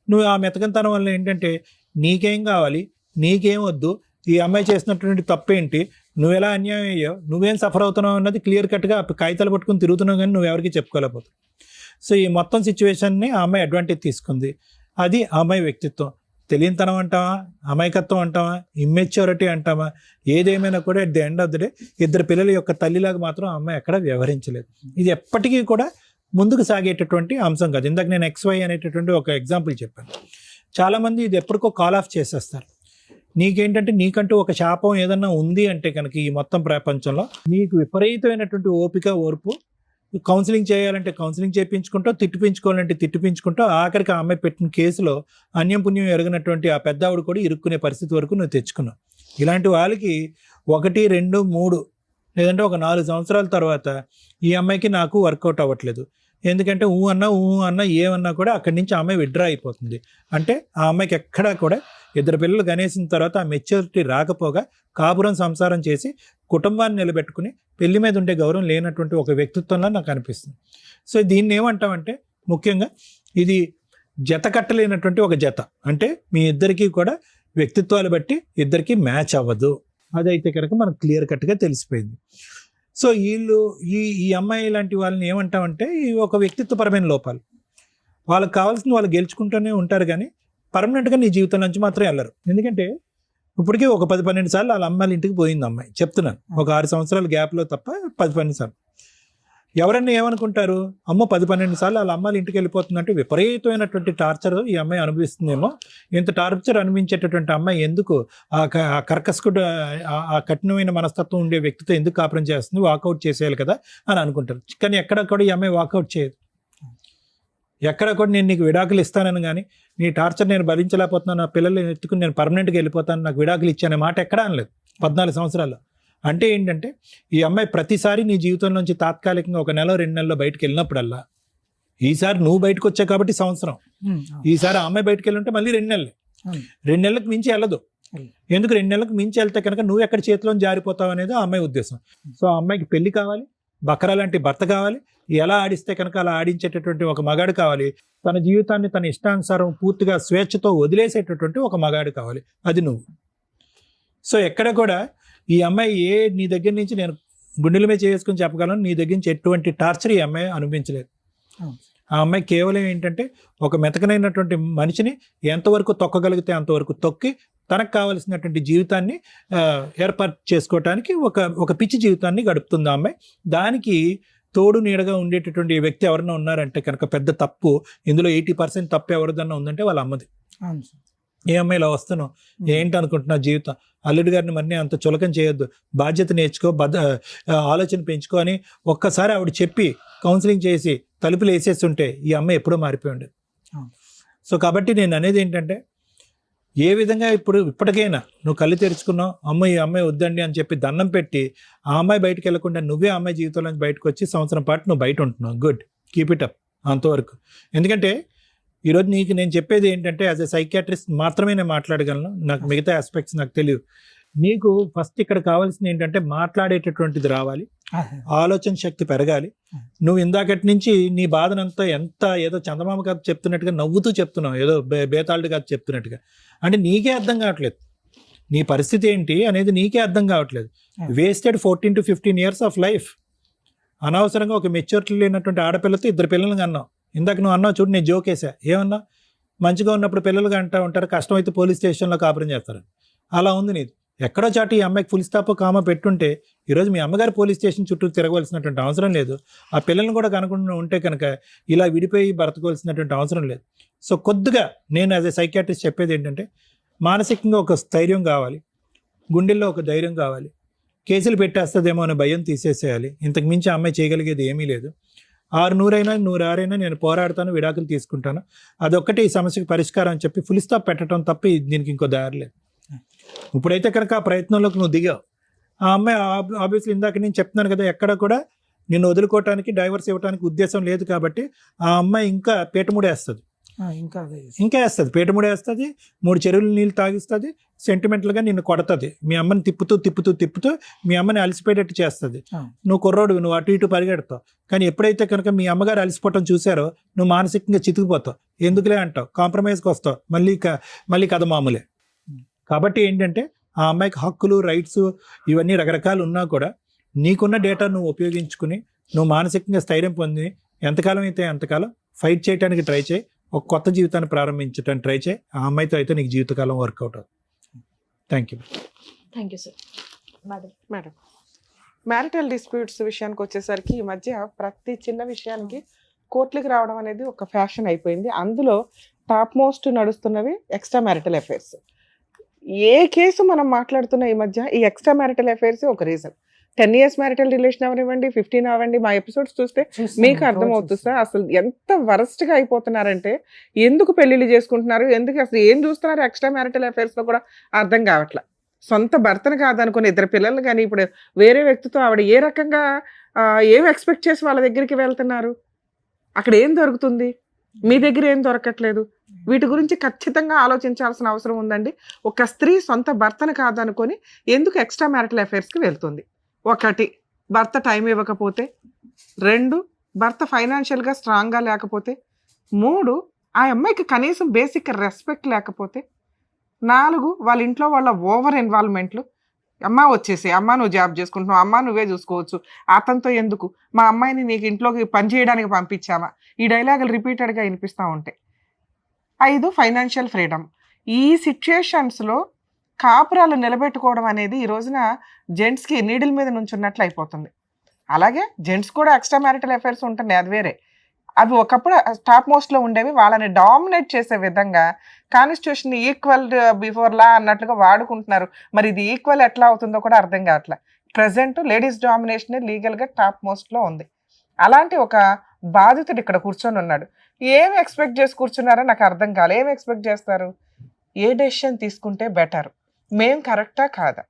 నువ్వు ఆ మెతకంతనం వల్ల ఏంటంటే నీకేం కావాలి, నీకేం వద్దు, ఈ అమ్మాయి చేసినటువంటి తప్పేంటి, నువ్వు ఎలా అన్యాయం అయ్యావు, నువ్వేం సఫర్ అవుతున్నావు అన్నది క్లియర్ కట్గా కాగితాలు పట్టుకుని తిరుగుతున్నావు కానీ నువ్వు ఎవరికి చెప్పుకోలేకపోతావు. సో ఈ మొత్తం సిచ్యువేషన్ని ఆ అమ్మాయి అడ్వాంటేజ్ తీసుకుంది. అది ఆ అమ్మాయి వ్యక్తిత్వం. తెలియనితనం అంటావా, అమాయకత్వం అంటావా, ఇమ్మెచ్యూరిటీ అంటావా, ఏదేమైనా కూడా at the end of the day ఇద్దరు పిల్లల యొక్క తల్లిలాగా మాత్రం ఆ అమ్మాయి ఎక్కడ వ్యవహరించలేదు. ఇది ఎప్పటికీ కూడా ముందుకు సాగేటటువంటి అంశం కాదు. ఇందాక నేను XY అనేటటువంటి ఒక ఎగ్జాంపుల్ చెప్పాను. చాలామంది ఇది ఎప్పటికో కాల్ ఆఫ్ చేసేస్తారు. నీకేంటంటే నీకంటూ ఒక శాపం ఏదన్నా ఉంది అంటే కనుక ఈ మొత్తం ప్రపంచంలో నీకు విపరీతమైనటువంటి ఓపిక, ఓర్పు, కౌన్సిలింగ్ చేయాలంటే కౌన్సిలింగ్ చేయించుకుంటావు, తిట్టిపించుకోవాలంటే తిట్టిపించుకుంటావు. ఆఖరికి ఆ అమ్మాయి పెట్టిన కేసులో అన్యం పుణ్యం ఎరగనటువంటి ఆ పెద్ద ఆవిడ కూడా ఇరుక్కునే పరిస్థితి వరకు నువ్వు తెచ్చుకున్నావు. ఇలాంటి వాళ్ళకి 1, 2, 3 లేదంటే ఒక 4 సంవత్సరాల తర్వాత ఈ అమ్మాయికి నాకు వర్కౌట్ అవ్వట్లేదు, ఎందుకంటే ఊ అన్నా ఏమన్నా కూడా అక్కడి నుంచి ఆ అమ్మాయి విత్డ్రా అయిపోతుంది. అంటే ఆ అమ్మాయికి ఎక్కడా కూడా ఇద్దరు పిల్లలు కనేసిన తర్వాత ఆ మెచ్యూరిటీ రాకపోగా కాపురం సంసారం చేసి కుటుంబాన్ని నిలబెట్టుకుని పెళ్లి మీద ఉండే గౌరవం లేనటువంటి ఒక వ్యక్తిత్వంలో నాకు అనిపిస్తుంది. సో దీన్ని ఏమంటామంటే ముఖ్యంగా ఇది జత కట్టలేనటువంటి ఒక జత. అంటే మీ ఇద్దరికీ కూడా వ్యక్తిత్వాలు బట్టి ఇద్దరికి మ్యాచ్ అవ్వదు. అదైతే కనుక మనకు క్లియర్ కట్గా తెలిసిపోయింది. సో వీళ్ళు ఈ అమ్మాయి లాంటి వాళ్ళని ఏమంటామంటే ఈ ఒక వ్యక్తిత్వపరమైన లోపాలు. వాళ్ళకి కావాల్సింది వాళ్ళు గెలుచుకుంటూనే ఉంటారు కానీ పర్మనెంట్గా నీ జీవితం నుంచి మాత్రం వెళ్ళరు. ఎందుకంటే ఇప్పటికే ఒక 10-12 సార్లు వాళ్ళ అమ్మాయిల ఇంటికి పోయింది అమ్మాయి, చెప్తున్నాను. ఒక 6 సంవత్సరాల గ్యాప్లో తప్ప 10-12 సార్లు. ఎవరన్నా ఏమనుకుంటారు, అమ్మో 10-12 సార్లు వాళ్ళ అమ్మాయిల ఇంటికి వెళ్ళిపోతుందంటే విపరీతమైనటువంటి టార్చర్ ఈ అమ్మాయి అనుభవిస్తుందేమో, ఇంత టార్చర్ అనుభవించేటటువంటి అమ్మాయి ఎందుకు ఆ కర్కశకుడు ఆ కఠినమైన మనస్తత్వం ఉండే వ్యక్తితో ఎందుకు కాపురం చేస్తుంది, వాకౌట్ చేసేయాలి కదా అని అనుకుంటారు. కానీ ఎక్కడ కూడా ఈ అమ్మాయి వాకౌట్ చేయదు. ఎక్కడ కూడా నేను నీకు విడాకులు ఇస్తానని కానీ నీ టార్చర్ నేను భరించలేకపోతున్నాను, నా పిల్లల్ని ఎత్తుకుని నేను పర్మనెంట్గా వెళ్ళిపోతాను, నాకు విడాకులు ఇచ్చానే మాట ఎక్కడా అనలేదు 14 సంవత్సరాల్లో. అంటే ఏంటంటే ఈ అమ్మాయి ప్రతిసారి నీ జీవితంలోంచి తాత్కాలికంగా 1 నెల 2 నెలల్లో బయటకు వెళ్ళినప్పుడల్లా, ఈసారి నువ్వు బయటకు వచ్చావు కాబట్టి సంవత్సరం, ఈసారి ఆ అమ్మాయి బయటకు వెళ్ళుంటే మళ్ళీ 2 నెలలు, 2 నెలలకు మించి వెళ్ళదు. ఎందుకు 2 నెలలకు మించి వెళ్తే కనుక నువ్వు ఎక్కడ చేతిలో జారిపోతావు అనేది ఆ అమ్మాయి ఉద్దేశం. సో ఆ అమ్మాయికి పెళ్లి కావాలి, బకరా లాంటి భర్త కావాలి, ఎలా ఆడిస్తే కనుక అలా ఆడించేటటువంటి ఒక మగాడు కావాలి, తన జీవితాన్ని తన ఇష్టానుసారం పూర్తిగా స్వేచ్ఛతో వదిలేసేటటువంటి ఒక మగాడు కావాలి, అది నువ్వు. సో ఎక్కడ కూడా ఈ అమ్మాయి నీ దగ్గర నుంచి నేను గుండెల మీద చేసుకుని చెప్పగలను, నీ దగ్గర నుంచి ఎటువంటి టార్చర్ ఈ అమ్మాయి అనుభవించలేదు. ఆ అమ్మాయి కేవలం ఏంటంటే ఒక మెతకనైనటువంటి మనిషిని ఎంతవరకు తొక్కగలిగితే అంతవరకు తొక్కి తనకు కావలసినటువంటి జీవితాన్ని ఏర్పాటు చేసుకోవటానికి ఒక పిచ్చి జీవితాన్ని గడుపుతుంది ఆ అమ్మాయి. దానికి తోడు నీడగా ఉండేటటువంటి వ్యక్తి ఎవరైనా ఉన్నారంటే కనుక పెద్ద తప్పు. ఇందులో 80% తప్పు ఎవరిదన్నా ఉందంటే వాళ్ళ అమ్మది. ఏ అమ్మాయి ఇలా వస్తున్నావు, ఏంటి అనుకుంటున్నా జీవితం, అల్లుడి గారిని మరి అంత చులకం చేయొద్దు, బాధ్యత నేర్చుకో, ఆలోచన పెంచుకో అని ఒక్కసారి ఆవిడ చెప్పి కౌన్సిలింగ్ చేసి తలుపులు వేసేస్తుంటే ఈ అమ్మాయి ఎప్పుడో మారిపోయి ఉండేది. సో కాబట్టి నేను అనేది ఏంటంటే ఏ విధంగా ఇప్పటికైనా నువ్వు కళ్ళు తెరుచుకున్నావు, అమ్మ ఈ అమ్మాయి వద్దండి అని చెప్పి దండం పెట్టి ఆ అమ్మాయి బయటకు వెళ్లకుండా నువ్వే ఆ అమ్మాయి జీవితంలో నుంచి బయటకు వచ్చి సంవత్సరం పాటు నువ్వు బయట ఉంటున్నావు. గుడ్, కీప్ ఇట్ అప్ అంతవరకు. ఎందుకంటే ఈరోజు నీకు నేను చెప్పేది ఏంటంటే యాజ్ ఎ సైకియాట్రిస్ట్ మాత్రమే నేను మాట్లాడగలను, నాకు మిగతా ఆస్పెక్ట్స్ నాకు తెలియదు. నీకు ఫస్ట్ ఇక్కడ కావాల్సింది ఏంటంటే మాట్లాడేటటువంటిది రావాలి, ఆలోచన శక్తి పెరగాలి. నువ్వు ఇందాకటి నుంచి నీ బాధనంతా ఏదో చందమామ కథ చెప్తున్నట్టుగా నవ్వుతూ చెప్తున్నావు, ఏదో బేతాళుడు కథ చెప్తున్నట్టుగా. అంటే నీకే అర్థం కావట్లేదు నీ పరిస్థితి ఏంటి అనేది, నీకే అర్థం కావట్లేదు. Wasted 14 to 15 years of life. అనవసరంగా ఒక మెచ్యూరిటీ లేనటువంటి ఆడపిల్లతో 2 పిల్లలు అన్నావు. ఇందాక నువ్వు అన్నావు చూడు, నేను జోకేసా, ఏమన్నా మంచిగా ఉన్నప్పుడు పిల్లలుగా అంటూ ఉంటారు, కష్టమైతే పోలీస్ స్టేషన్లో కాపురం చేస్తారు. అలా ఉంది నీది. ఎక్కడో చాటు ఈ అమ్మాయికి ఫుల్ స్టాప్ కామా పెట్టుంటే ఈరోజు మీ అమ్మగారు పోలీస్ స్టేషన్ చుట్టూ తిరగవలసినటువంటి అవసరం లేదు. ఆ పిల్లల్ని కూడా కనుకుండా ఉంటే కనుక ఇలా విడిపోయి బ్రతకవలసినటువంటి అవసరం లేదు. సో కొద్దిగా నేను యాజ్ ఎ సైకియాట్రిస్ట్ చెప్పేది ఏంటంటే మానసికంగా ఒక స్థైర్యం కావాలి, గుండెల్లో ఒక ధైర్యం కావాలి. కేసులు పెట్టేస్తుందేమో అనే భయం తీసేసేయాలి. ఇంతకు మించి అమ్మాయి చేయగలిగేది ఏమీ లేదు. 600 అయినా 106 నేను పోరాడతాను, విడాకులు తీసుకుంటాను, అదొక్కటే ఈ సమస్యకు పరిష్కారం అని చెప్పి ఫుల్ స్టాప్ పెట్టడం తప్ప దీనికి ఇంకో దారి లేదు. ఇప్పుడైతే కనుక ఆ ప్రయత్నంలోకి నువ్వు దిగావు. ఆ అమ్మాయి ఆబ్వియస్లీ ఇందాక నేను చెప్తున్నాను కదా, ఎక్కడ కూడా నిన్ను వదులుకోవటానికి డైవర్స్ ఇవ్వడానికి ఉద్దేశం లేదు కాబట్టి ఆ అమ్మాయి ఇంకా పీటముడేస్తుంది, ఇంకా వేస్తుంది, పీటముడేస్తుంది, 3 చెరువుల నీళ్ళు తాగిస్తుంది, సెంటిమెంటల్గా నిన్ను కొడుతుంది, మీ అమ్మని తిప్పుతూ మీ అమ్మని అలసిపోయేటట్టు చేస్తుంది. నువ్వు కుర్రోడు, నువ్వు అటు ఇటు పరిగెడతావు. కానీ ఎప్పుడైతే కనుక మీ అమ్మగారు అలసిపోవటం చూసారో నువ్వు మానసికంగా చితికిపోతావు. ఎందుకులే అంటావు, కాంప్రమైజ్కి వస్తావు, మళ్ళీ కథ మామూలే. కాబట్టి ఏంటంటే ఆ అమ్మాయికి హక్కులు రైట్స్ ఇవన్నీ రకరకాలు ఉన్నా కూడా నీకున్న డేటా నువ్వు ఉపయోగించుకుని నువ్వు మానసికంగా స్థైర్యం పొంది ఎంతకాలం అయితే అంతకాలం ఫైట్ చేయడానికి ట్రై చేయి, ఒక కొత్త జీవితాన్ని ప్రారంభించడానికి ట్రై చేయి. ఆ అమ్మాయితో అయితే నీకు జీవితకాలం వర్కౌట్ అవుతుంది. Thank you. Thank you sir. Madam, marital disputes విషయానికి వచ్చేసరికి ఈ మధ్య ప్రతి చిన్న విషయానికి కోర్టులకు రావడం అనేది ఒక ఫ్యాషన్ అయిపోయింది. అందులో టాప్ మోస్ట్ నడుస్తున్నవి ఎక్స్ట్రా మ్యారిటల్ అఫైర్స్. ఏ కేసు మనం మాట్లాడుతున్న ఈ మధ్య ఈ ఎక్స్ట్రా మ్యారిటల్ అఫైర్స్ ఒక రీజన్. 10 years మ్యారిటల్ రిలేషన్ అవనివ్వండి, 15 అవ్వండి, మా ఎపిసోడ్స్ చూస్తే మీకు అర్థమవుతుంది సార్ అసలు ఎంత వరస్ట్గా అయిపోతున్నారంటే. ఎందుకు పెళ్లిళ్ళు చేసుకుంటున్నారు, ఎందుకు అసలు ఏం చూస్తున్నారు ఎక్స్ట్రా మ్యారిటల్ అఫైర్స్లో కూడా అర్థం కావట్లా. సొంత భర్తను కాదనుకుని 2 పిల్లలు కానీ ఇప్పుడు వేరే వ్యక్తితో ఆవిడ ఏ రకంగా ఏం ఎక్స్పెక్ట్ చేసి వాళ్ళ దగ్గరికి వెళ్తున్నారు, అక్కడ ఏం దొరుకుతుంది, మీ దగ్గర ఏం దొరకట్లేదు. వీటి గురించి ఖచ్చితంగా ఆలోచించాల్సిన అవసరం ఉందండి. ఒక స్త్రీ సొంత భర్తను కాదనుకొని ఎందుకు ఎక్స్ట్రా మ్యారిటల్ అఫైర్స్కి వెళ్తుంది? 1, భర్త టైం ఇవ్వకపోతే. 2, భర్త ఫైనాన్షియల్గా స్ట్రాంగ్గా లేకపోతే. 3, ఆ అమ్మాయికి కనీసం బేసిక్ రెస్పెక్ట్ లేకపోతే. 4, వాళ్ళ ఇంట్లో వాళ్ళ ఓవర్ ఇన్వాల్వ్మెంట్లు. అమ్మ వచ్చేసి, అమ్మ నువ్వు జాబ్ చేసుకుంటున్నావు, అమ్మ నువ్వే చూసుకోవచ్చు, అతనితో ఎందుకు, మా అమ్మాయిని నీకు ఇంట్లోకి పని చేయడానికి పంపించామా, ఈ డైలాగులు రిపీటెడ్గా వినిపిస్తూ ఉంటాయి. 5, ఫైనాన్షియల్ ఫ్రీడమ్. ఈ సిచ్యుయేషన్స్లో కాపురాలు నిలబెట్టుకోవడం అనేది ఈ రోజున జెంట్స్కి నీడిల్ మీద నుంచున్నట్లు అయిపోతుంది. అలాగే జెంట్స్ కూడా ఎక్స్ట్రా మ్యారిటల్ అఫైర్స్ ఉంటున్నాయి, అది వేరే. అవి ఒకప్పుడు టాప్ మోస్ట్లో ఉండేవి. వాళ్ళని డామినేట్ చేసే విధంగా కాన్స్టిట్యూషన్ ఈక్వల్ బిఫోర్ లా అన్నట్లుగా వాడుకుంటున్నారు. మరి ఇది ఈక్వల్ ఎట్లా అవుతుందో కూడా అర్థం కావట్లేదు. ప్రజెంట్ లేడీస్ డామినేషన్ లీగల్గా టాప్ మోస్ట్లో ఉంది. అలాంటి ఒక బాధితుడు ఇక్కడ కూర్చొని ఉన్నాడు. ఏం ఎక్స్పెక్ట్ చేసి కూర్చున్నారో నాకు అర్థం కాలేదు. ఏం ఎక్స్పెక్ట్ చేస్తారు? ఏ డెసిషన్ తీసుకుంటే బెటర్, మేం కరెక్టా కాదా,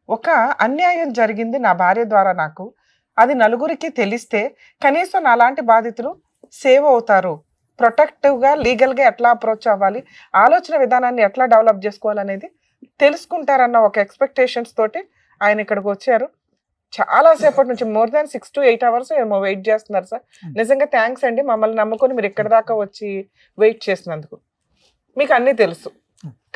ఒక అన్యాయం జరిగింది నా భార్య ద్వారా నాకు, అది నలుగురికి తెలిస్తే కనీసం నాలాంటి బాధితులు సేవ్ అవుతారు, ప్రొటెక్టివ్గా లీగల్గా ఎట్లా అప్రోచ్ అవ్వాలి, ఆలోచన విధానాన్ని ఎట్లా డెవలప్ చేసుకోవాలనేది తెలుసుకుంటారన్న ఒక ఎక్స్పెక్టేషన్స్ తోటి ఆయన ఇక్కడికి వచ్చారు. చాలాసేపటి నుంచి more than 6 to 8 hours ఏమో వెయిట్ చేస్తున్నారు సార్. నిజంగా థ్యాంక్స్ అండి, మమ్మల్ని నమ్ముకొని మీరు ఇక్కడి దాకా వచ్చి వెయిట్ చేసినందుకు. మీకు అన్నీ తెలుసు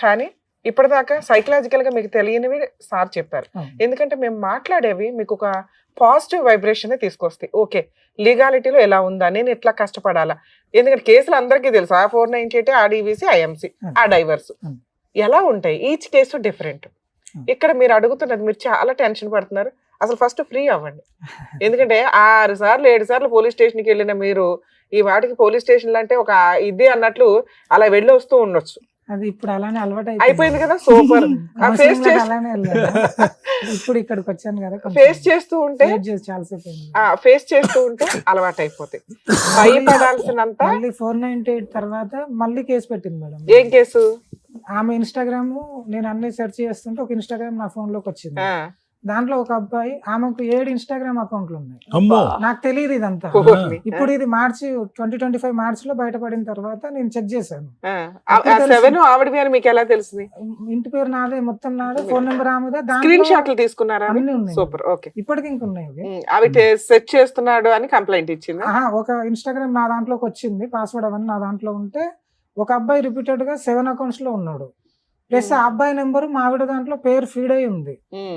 కానీ ఇప్పటిదాకా సైకలాజికల్గా మీకు తెలియనివి సార్ చెప్పారు. ఎందుకంటే మేము మాట్లాడేవి మీకు ఒక పాజిటివ్ వైబ్రేషన్ తీసుకొస్తాయి. ఓకే, లీగాలిటీలో ఎలా ఉందా, నేను ఎట్లా కష్టపడాలా, ఎందుకంటే కేసులు అందరికీ తెలుసు. ఆ 498, ఆ DVC, IMC, ఆ డైవర్స్ ఎలా ఉంటాయి, ఈచ్ కేసు డిఫరెంట్. ఇక్కడ మీరు అడుగుతున్నది, మీరు చాలా టెన్షన్ పడుతున్నారు. అసలు ఫస్ట్ ఫ్రీ అవ్వండి. ఎందుకంటే 6 సార్లు 7 సార్లు పోలీస్ స్టేషన్కి వెళ్ళిన మీరు ఈ వాటికి పోలీస్ స్టేషన్లు అంటే ఒక ఇది అన్నట్లు అలా వెళ్ళి వస్తూ ఉండొచ్చు. అది ఇప్పుడు అలానే అలవాటు అయిపోయింది కదా. సూపర్. ఇప్పుడు ఇక్కడికి వచ్చాను కదా, ఫేస్ చేస్తూ ఉంటే చాలాసేపు ఫేస్ చేస్తూ ఉంటే అలవాటు అయిపోతాయి. భయపడాల్సినంత. మళ్ళీ 498 తర్వాత మళ్ళీ కేసు పెట్టింది మేడం. ఏం కేసు? ఆమె ఇన్స్టాగ్రామ్ నేను అన్ని సెర్చ్ చేస్తుంటే ఒక ఇన్స్టాగ్రామ్ నా ఫోన్ లోకి వచ్చింది. దాంట్లో ఒక అబ్బాయి, ఆమెకు 7 ఇన్స్టాగ్రామ్ అకౌంట్లు ఉన్నాయి. నాకు తెలియదు ఇదంతా. ఇప్పుడు ఇది మార్చి 2025 మార్చిలో బయటపడిన తర్వాత నేను చెక్ చేశాను. మీకు ఎలా తెలిసింది? ఇంటి పేరు నాదే, మొత్తం నాదే, ఫోన్ నెంబర్ ఆమెదే. స్క్రీన్ షాట్లు తీసుకున్నారా? అన్ని ఉన్నాయి. సూపర్. ఓకే, ఇప్పటికి ఇంకున్నాయి. అవి సెట్ చేస్తున్నాడు అని కంప్లైంట్ ఇచ్చింది. ఒక ఇన్స్టాగ్రామ్ నా దాంట్లోకి వచ్చింది, పాస్వర్డ్ అవన్నీ నా దాంట్లో ఉంటే ఒక అబ్బాయి రిపీటెడ్ గా 7 అకౌంట్స్ లో ఉన్నాడు. ప్లస్ ఆ అబ్బాయి నెంబర్ మావిడ దాంట్లో పేరు ఫీడ్ అయి ఉంది.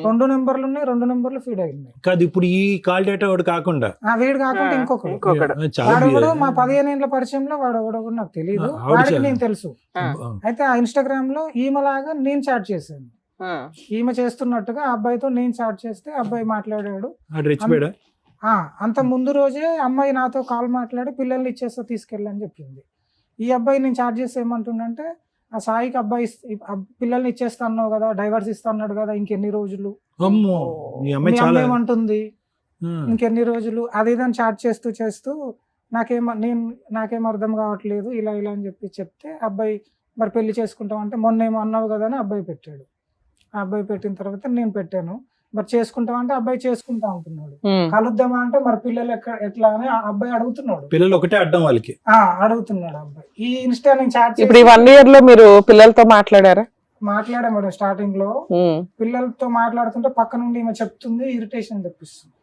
2 నెంబర్లు ఉన్నాయి, 2 నెంబర్లు ఫీడ్ అయి ఉన్నాయి. కాదు, ఇప్పుడు ఈ కాల్ డేటా వాడు కాకుండా వీడు కాకుండా ఇంకొకడు వాడు కూడా మా 15 ఏళ్ల పరిచయంలో వాడు నాకు తెలియదు, వాడికి నేను తెలుసు. అయితే ఆ ఇన్స్టాగ్రామ్ లో ఈమెలాగా నేను చాట్ చేశాను. ఈమె చేస్తున్నట్టుగా ఆ అబ్బాయితో నేను చాట్ చేస్తే అబ్బాయి మాట్లాడాడు. అంత ముందు రోజే అమ్మాయి నాతో కాల్ మాట్లాడి పిల్లల్ని ఇచ్చేస్తా తీసుకెళ్ళని చెప్పింది. ఈ అబ్బాయి నేను చాట్ చేస్తే ఏమంటుండంటే, ఆ సాయికి అబ్బాయి పిల్లల్ని ఇచ్చేస్తా అన్నావు కదా, డైవర్స్ ఇస్తా అన్నాడు కదా, ఇంకెన్ని రోజులు ఏమంటుంది, ఇంకెన్ని రోజులు, అది ఇదని చాట్ చేస్తూ నాకేం అర్థం కావట్లేదు, ఇలా అని చెప్తే అబ్బాయి మరి పెళ్లి చేసుకుంటాం అంటే మొన్నేమో అన్నావు కదా అని అబ్బాయి పెట్టాడు. ఆ అబ్బాయి పెట్టిన తర్వాత నేను పెట్టాను. మరి చేసుకుంటాం అంటే అబ్బాయి చేసుకుంటా ఉంటున్నాడు. కలుద్దామా అంటే మరి పిల్లలు ఎట్లా అని అబ్బాయి అడుగుతున్నాడు. పిల్లలు ఒకటే అడ్డం వాళ్ళకి అడుగుతున్నాడు అబ్బాయి. ఈ ఇన్స్టా నేను చాట్ ఇప్పుడు 1 year లో మీరు పిల్లలతో మాట్లాడారా? మాట్లాడా మేడం. స్టార్టింగ్ లో పిల్లలతో మాట్లాడుతుంటే పక్క నుండి ఈమె చెప్తుంది, ఇరిటేషన్ తెప్పిస్తుంది.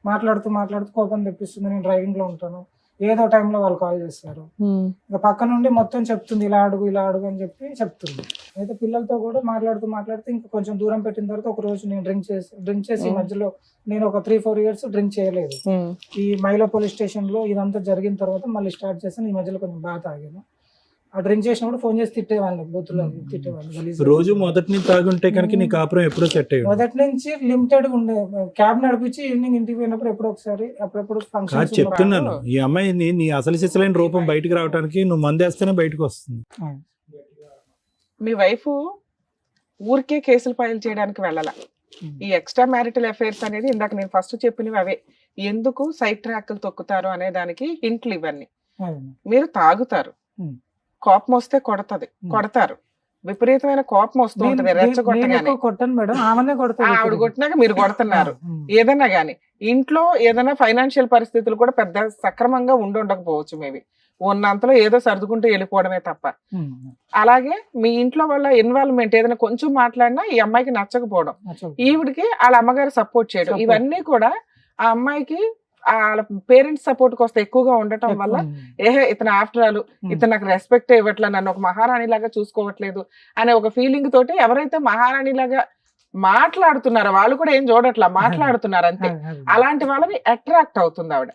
మాట్లాడుతూ కోపం తెప్పిస్తుంది. నేను డ్రైవింగ్ లో ఉంటాను, ఏదో టైంలో వాళ్ళు కాల్ చేస్తారు. ఇంకా పక్క నుండి మొత్తం చెప్తుంది, ఇలా అడుగు అని చెప్పి చెప్తుంది. అయితే పిల్లలతో కూడా మాట్లాడుతూ ఇంకా కొంచెం దూరం పెట్టిన తర్వాత ఒక రోజు నేను డ్రింక్ చేసి ఈ మధ్యలో నేను ఒక 3-4 ఇయర్స్ డ్రింక్ చేయలేదు. ఈ మైలో పోలీస్ స్టేషన్ లో ఇదంతా జరిగిన తర్వాత మళ్ళీ స్టార్ట్ చేశాను. ఈ మధ్యలో కొంచెం బాగా తాగాను. ఆ డ్రింక్ చేసినప్పుడు ఫోన్ చేసి తిట్టేవాళ్ళు, బూతులు తిట్టేవాళ్ళు. రోజు మొదటి నుంచి తాగుంటే కనుక నీ కాపురం ఎప్పుడో సెట్ అయ్యి మొదటి నుంచి లిమిటెడ్ గా ఉండే, క్యాబ్ నడిపించి ఈవినింగ్ ఇంటికి పోయినప్పుడు ఎప్పుడో ఒకసారి, అప్పుడప్పుడు ఫంక్షన్ చెప్తున్నాను. ఈ అమ్మాయిని నీ అసలు సిసలైన రూపం బయటకు రావడానికి నువ్వు మందేస్తేనే బయటకు వస్తుంది. మీ వైఫ్ ఊరికే కేసులు ఫైల్ చేయడానికి వెళ్ళాల. ఈ ఎక్స్ట్రా మ్యారిటల్ అఫైర్స్ అనేది ఇందాక నేను ఫస్ట్ చెప్పినవి అవే. ఎందుకు సైడ్ ట్రాక్లు తొక్కుతారు అనే దానికి హింట్లు ఇవన్నీ. మీరు తాగుతారు, కోపం వస్తే కొడతారు, విపరీతమైన కోపం వస్తూ ఉంటది, రెచ్చగొట్టగానే. కొట్టను మేడం, ఆమెనే కొడతారు. ఆవిడ కొట్టినాక మీరు కొడుతున్నారు. ఏదన్నా గానీ ఇంట్లో ఏదైనా ఫైనాన్షియల్ పరిస్థితులు కూడా పెద్ద సక్రమంగా ఉండకపోవచ్చు. మేబీ ఉన్నంతలో ఏదో సర్దుకుంటూ వెళ్ళిపోవడమే తప్ప. అలాగే మీ ఇంట్లో వాళ్ళ ఇన్వాల్వ్మెంట్ ఏదైనా కొంచెం మాట్లాడినా ఈ అమ్మాయికి నచ్చకపోవడం, ఈవిడికి వాళ్ళ అమ్మగారు సపోర్ట్ చేయడం, ఇవన్నీ కూడా ఆ అమ్మాయికి వాళ్ళ పేరెంట్స్ సపోర్ట్ కోస్త ఎక్కువగా ఉండటం వల్ల ఇతను ఆఫ్టర్ ఆల్ ఇతను నాకు రెస్పెక్ట్ ఇవ్వట్లా, నన్ను ఒక మహారాణి లాగా చూసుకోవట్లేదు అనే ఒక ఫీలింగ్ తోటి ఎవరైతే మహారాణి లాగా మాట్లాడుతున్నారో వాళ్ళు కూడా ఏం చూడట్లా, మాట్లాడుతున్నారు అంతే. అలాంటి వాళ్ళని అట్రాక్ట్ అవుతుంది ఆవిడ.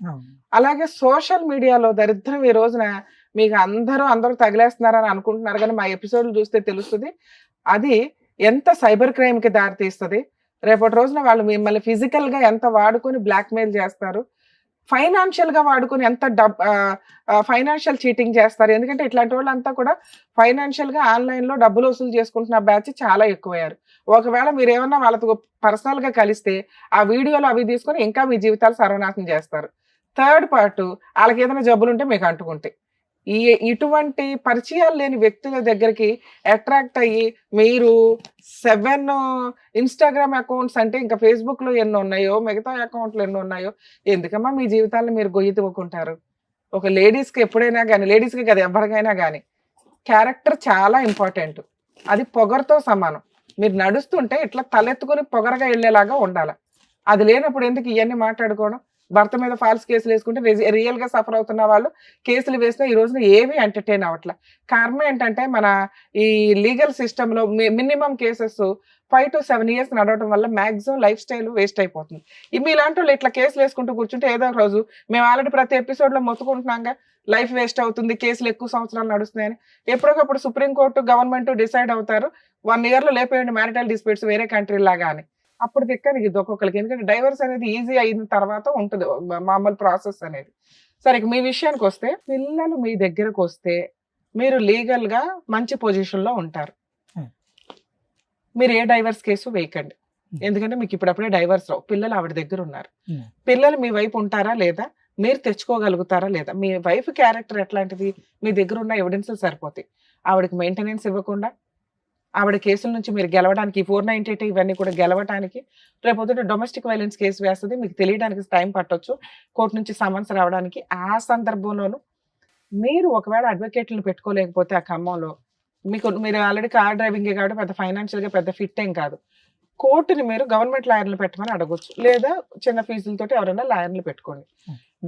అలాగే సోషల్ మీడియాలో దరిద్రం ఈ రోజున మీకు అందరూ తగిలేస్తున్నారని అనుకుంటున్నారు, కానీ మా ఎపిసోడ్లు చూస్తే తెలుస్తుంది అది ఎంత సైబర్ క్రైమ్ కి దారి తీస్తుంది. రేపటి రోజున వాళ్ళు మిమ్మల్ని ఫిజికల్ గా ఎంత వాడుకొని బ్లాక్మెయిల్ చేస్తారు, ఫైనాన్షియల్ గా వాడుకొని ఎంత ఫైనాన్షియల్ చీటింగ్ చేస్తారు. ఎందుకంటే ఇట్లాంటి వాళ్ళంతా కూడా ఫైనాన్షియల్ గా ఆన్లైన్ లో డబ్బులు వసూలు చేసుకుంటున్న బ్యాచ్ చాలా ఎక్కువయ్యారు. ఒకవేళ మీరు ఏమన్నా వాళ్ళతో పర్సనల్ గా కలిస్తే ఆ వీడియోలు అవి తీసుకొని ఇంకా మీ జీవితాలు సర్వనాశనం చేస్తారు. థర్డ్ పార్ట్ వాళ్ళకి ఏదైనా జబ్బులు ఉంటే మీకు అంటుకుంటాయి. ఇటువంటి పరిచయాలు లేని వ్యక్తుల దగ్గరికి అట్రాక్ట్ అయ్యి మీరు 7 ఇన్స్టాగ్రామ్ అకౌంట్స్ అంటే ఇంకా ఫేస్బుక్ లో ఎన్ని ఉన్నాయో, మిగతా అకౌంట్లు ఎన్ని ఉన్నాయో, ఎందుకమ్మా మీ జీవితాలను మీరు గొయ్యి తవ్వుకుంటారు? ఒక లేడీస్ కి ఎప్పుడైనా కానీ, లేడీస్ కి కదా ఎవరికైనా కానీ క్యారెక్టర్ చాలా ఇంపార్టెంట్. అది పొగరుతో సమానం. మీరు నడుస్తుంటే ఇట్లా తలెత్తుకుని పొగరగా వెళ్ళేలాగా ఉండాలి. అది లేనప్పుడు ఎందుకు ఇవన్నీ మాట్లాడుకోవడం? భర్త మీద ఫాల్స్ కేసులు వేసుకుంటే రియల్ గా సఫర్ అవుతున్న వాళ్ళు కేసులు వేసినా ఈ రోజున ఏమీ ఎంటర్టైన్ అవ్వట్లే. కారణం ఏంటంటే మన ఈ లీగల్ సిస్టమ్ లో మినిమం కేసెస్ 5 to 7 years నడవడం వల్ల మాక్సిమం లైఫ్ స్టైల్ వేస్ట్ అయిపోతుంది. మీలాంటి వాళ్ళు ఇట్లా కేసులు వేసుకుంటూ కూర్చుంటే ఏదో ఒక రోజు మేము ఆల్రెడీ ప్రతి ఎపిసోడ్ లో మొత్తుకుంటున్నాగా లైఫ్ వేస్ట్ అవుతుంది, కేసులు ఎక్కువ సంవత్సరాలు నడుస్తున్నాయని. ఎప్పటికప్పుడు సుప్రీంకోర్టు గవర్నమెంట్ డిసైడ్ అవుతారు 1 year లో లేపేయండి మ్యారిటల్ డిస్ప్యూట్స్ వేరే కంట్రీ లాగా అని. అప్పుడు దిక్కని ఇది ఒక్కొక్కరికి. ఎందుకంటే డైవర్స్ అనేది ఈజీ అయిన తర్వాత ఉంటుంది మామూలు ప్రాసెస్ అనేది. సరే మీ విషయానికి వస్తే, పిల్లలు మీ దగ్గరకు వస్తే మీరు లీగల్ గా మంచి పొజిషన్ లో ఉంటారు. మీరు ఏ డైవర్స్ కేసు వేయకండి, ఎందుకంటే మీకు ఇప్పుడప్పుడే డైవర్స్ రావు. పిల్లలు ఆవిడ దగ్గర ఉన్నారు. పిల్లలు మీ వైపు ఉంటారా లేదా, మీరు తెచ్చుకోగలుగుతారా లేదా, మీ వైఫ్ క్యారెక్టర్ ఎట్లాంటిది, మీ దగ్గర ఉన్న ఎవిడెన్స్ సరిపోతాయి. ఆవిడకి మెయింటెనెన్స్ ఇవ్వకుండా ఆవిడ కేసుల నుంచి మీరు గెలవడానికి 498 ఇవన్నీ కూడా గెలవడానికి రేపొద్దున డొమెస్టిక్ వైలెన్స్ కేసు వేస్తుంది. మీకు తెలియడానికి టైం పట్టొచ్చు, కోర్టు నుంచి సమన్స్ రావడానికి. ఆ సందర్భంలోనూ మీరు ఒకవేళ అడ్వకేట్లను పెట్టుకోలేకపోతే ఆ ఖమ్మంలో మీరు ఆల్రెడీ కార్ డ్రైవింగే కాబట్టి పెద్ద ఫైనాన్షియల్ గా పెద్ద ఫిట్ ఏం కాదు, కోర్టుని మీరు గవర్నమెంట్ లాయర్లు పెట్టమని అడగొచ్చు, లేదా చిన్న ఫీజులతోటి ఎవరైనా లాయర్లు పెట్టుకోండి.